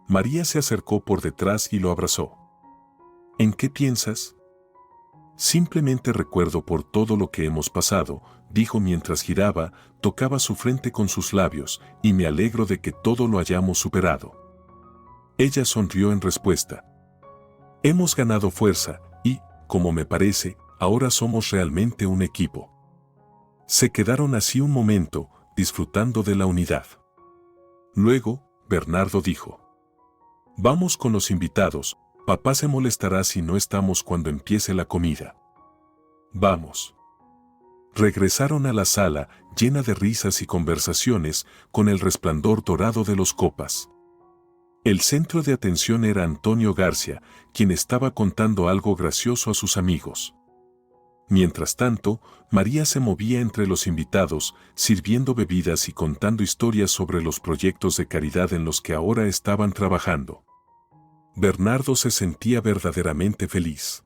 María se acercó por detrás y lo abrazó. «¿En qué piensas?». Simplemente recuerdo por todo lo que hemos pasado, dijo mientras giraba, tocaba su frente con sus labios, y me alegro de que todo lo hayamos superado. Ella sonrió en respuesta. Hemos ganado fuerza, y, como me parece, ahora somos realmente un equipo. Se quedaron así un momento, disfrutando de la unidad. Luego, Bernardo dijo: Vamos con los invitados, papá se molestará si no estamos cuando empiece la comida. Vamos. Regresaron a la sala, llena de risas y conversaciones, con el resplandor dorado de los copas. El centro de atención era Antonio García, quien estaba contando algo gracioso a sus amigos. Mientras tanto, María se movía entre los invitados, sirviendo bebidas y contando historias sobre los proyectos de caridad en los que ahora estaban trabajando. Bernardo se sentía verdaderamente feliz.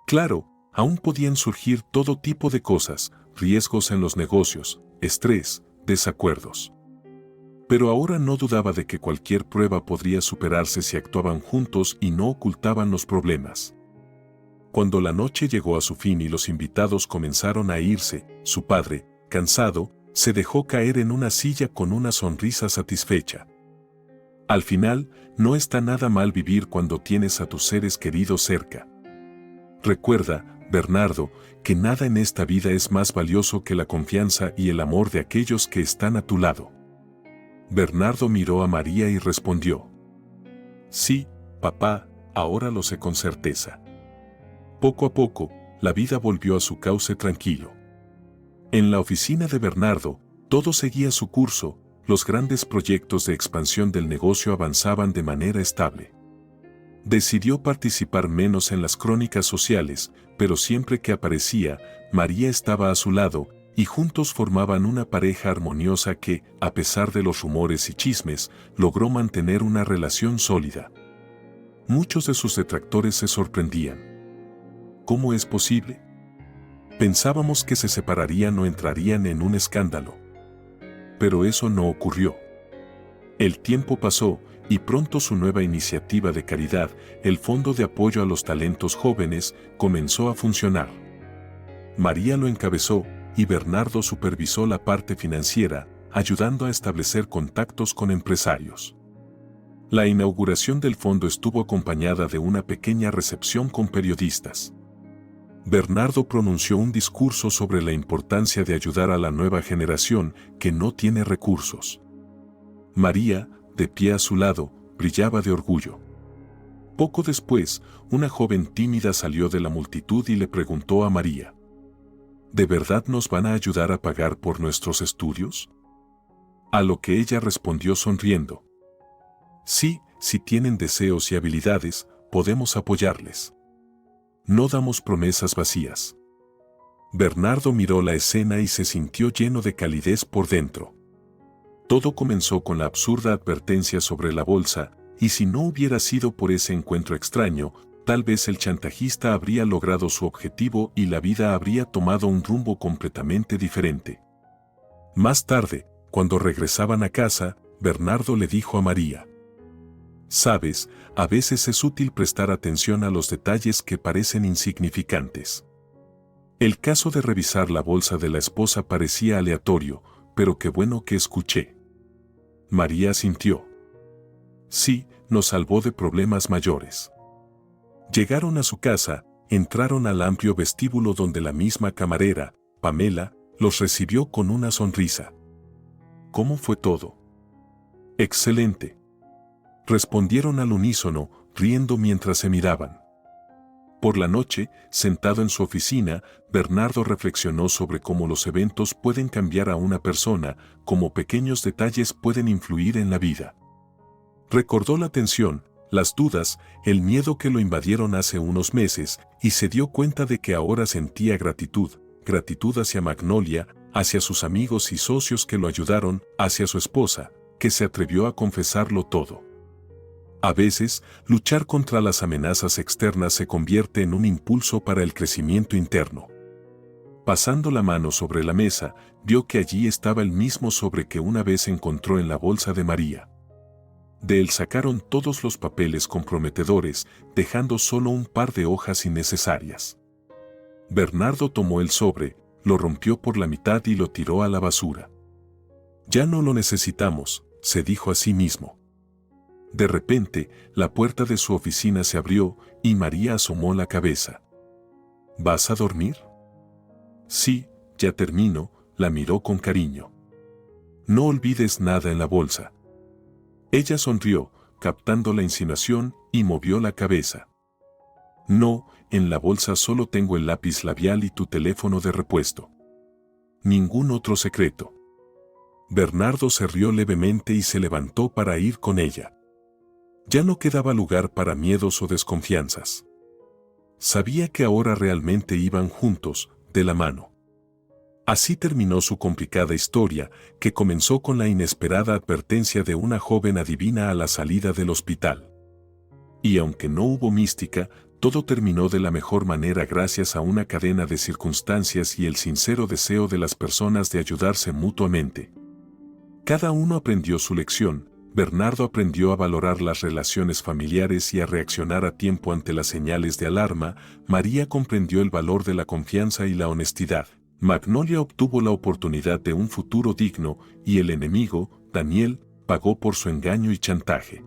Claro, aún podían surgir todo tipo de cosas, riesgos en los negocios, estrés, desacuerdos. Pero ahora no dudaba de que cualquier prueba podría superarse si actuaban juntos y no ocultaban los problemas. Cuando la noche llegó a su fin y los invitados comenzaron a irse, su padre, cansado, se dejó caer en una silla con una sonrisa satisfecha. Al final, no está nada mal vivir cuando tienes a tus seres queridos cerca. Recuerda, Bernardo, que nada en esta vida es más valioso que la confianza y el amor de aquellos que están a tu lado. Bernardo miró a María y respondió: Sí, papá, ahora lo sé con certeza. Poco a poco, la vida volvió a su cauce tranquilo. En la oficina de Bernardo, todo seguía su curso, los grandes proyectos de expansión del negocio avanzaban de manera estable. Decidió participar menos en las crónicas sociales, pero siempre que aparecía, María estaba a su lado, y juntos formaban una pareja armoniosa que, a pesar de los rumores y chismes, logró mantener una relación sólida. Muchos de sus detractores se sorprendían. ¿Cómo es posible? Pensábamos que se separarían o entrarían en un escándalo. Pero eso no ocurrió. El tiempo pasó, y pronto su nueva iniciativa de caridad, el Fondo de Apoyo a los Talentos Jóvenes, comenzó a funcionar. María lo encabezó, y Bernardo supervisó la parte financiera, ayudando a establecer contactos con empresarios. La inauguración del fondo estuvo acompañada de una pequeña recepción con periodistas. Bernardo pronunció un discurso sobre la importancia de ayudar a la nueva generación que no tiene recursos. María, de pie a su lado, brillaba de orgullo. Poco después, una joven tímida salió de la multitud y le preguntó a María: ¿De verdad nos van a ayudar a pagar por nuestros estudios? A lo que ella respondió sonriendo: Sí, si tienen deseos y habilidades, podemos apoyarles. No damos promesas vacías. Bernardo miró la escena y se sintió lleno de calidez por dentro. Todo comenzó con la absurda advertencia sobre la bolsa, y si no hubiera sido por ese encuentro extraño, tal vez el chantajista habría logrado su objetivo y la vida habría tomado un rumbo completamente diferente. Más tarde, cuando regresaban a casa, Bernardo le dijo a María: Sabes, a veces es útil prestar atención a los detalles que parecen insignificantes. El caso de revisar la bolsa de la esposa parecía aleatorio, pero qué bueno que escuché. María asintió. Sí, nos salvó de problemas mayores. Llegaron a su casa, entraron al amplio vestíbulo donde la misma camarera, Pamela, los recibió con una sonrisa. ¿Cómo fue todo? Excelente. Respondieron al unísono, riendo mientras se miraban. Por la noche, sentado en su oficina, Bernardo reflexionó sobre cómo los eventos pueden cambiar a una persona, cómo pequeños detalles pueden influir en la vida. Recordó la tensión, las dudas, el miedo que lo invadieron hace unos meses, y se dio cuenta de que ahora sentía gratitud hacia Magnolia, hacia sus amigos y socios que lo ayudaron, hacia su esposa, que se atrevió a confesarlo todo. A veces, luchar contra las amenazas externas se convierte en un impulso para el crecimiento interno. Pasando la mano sobre la mesa, vio que allí estaba el mismo sobre que una vez encontró en la bolsa de María. De él sacaron todos los papeles comprometedores, dejando solo un par de hojas innecesarias. Bernardo tomó el sobre, lo rompió por la mitad y lo tiró a la basura. Ya no lo necesitamos, se dijo a sí mismo. De repente, la puerta de su oficina se abrió y María asomó la cabeza. ¿Vas a dormir? Sí, ya termino, la miró con cariño. No olvides nada en la bolsa. Ella sonrió, captando la insinuación, y movió la cabeza. No, en la bolsa solo tengo el lápiz labial y tu teléfono de repuesto. Ningún otro secreto. Bernardo se rió levemente y se levantó para ir con ella. Ya no quedaba lugar para miedos o desconfianzas. Sabía que ahora realmente iban juntos, de la mano. Así terminó su complicada historia, que comenzó con la inesperada advertencia de una joven adivina a la salida del hospital. Y aunque no hubo mística, todo terminó de la mejor manera gracias a una cadena de circunstancias y el sincero deseo de las personas de ayudarse mutuamente. Cada uno aprendió su lección. Bernardo aprendió a valorar las relaciones familiares y a reaccionar a tiempo ante las señales de alarma. María comprendió el valor de la confianza y la honestidad. Magnolia obtuvo la oportunidad de un futuro digno y el enemigo, Daniel, pagó por su engaño y chantaje.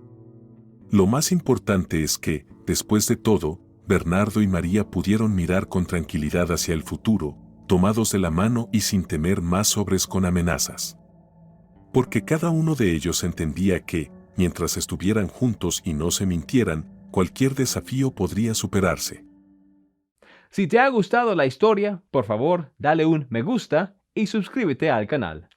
Lo más importante es que, después de todo, Bernardo y María pudieron mirar con tranquilidad hacia el futuro, tomados de la mano y sin temer más sobres con amenazas. Porque cada uno de ellos entendía que, mientras estuvieran juntos y no se mintieran, cualquier desafío podría superarse.
Si te ha gustado la historia, por favor, dale un me gusta y suscríbete al canal.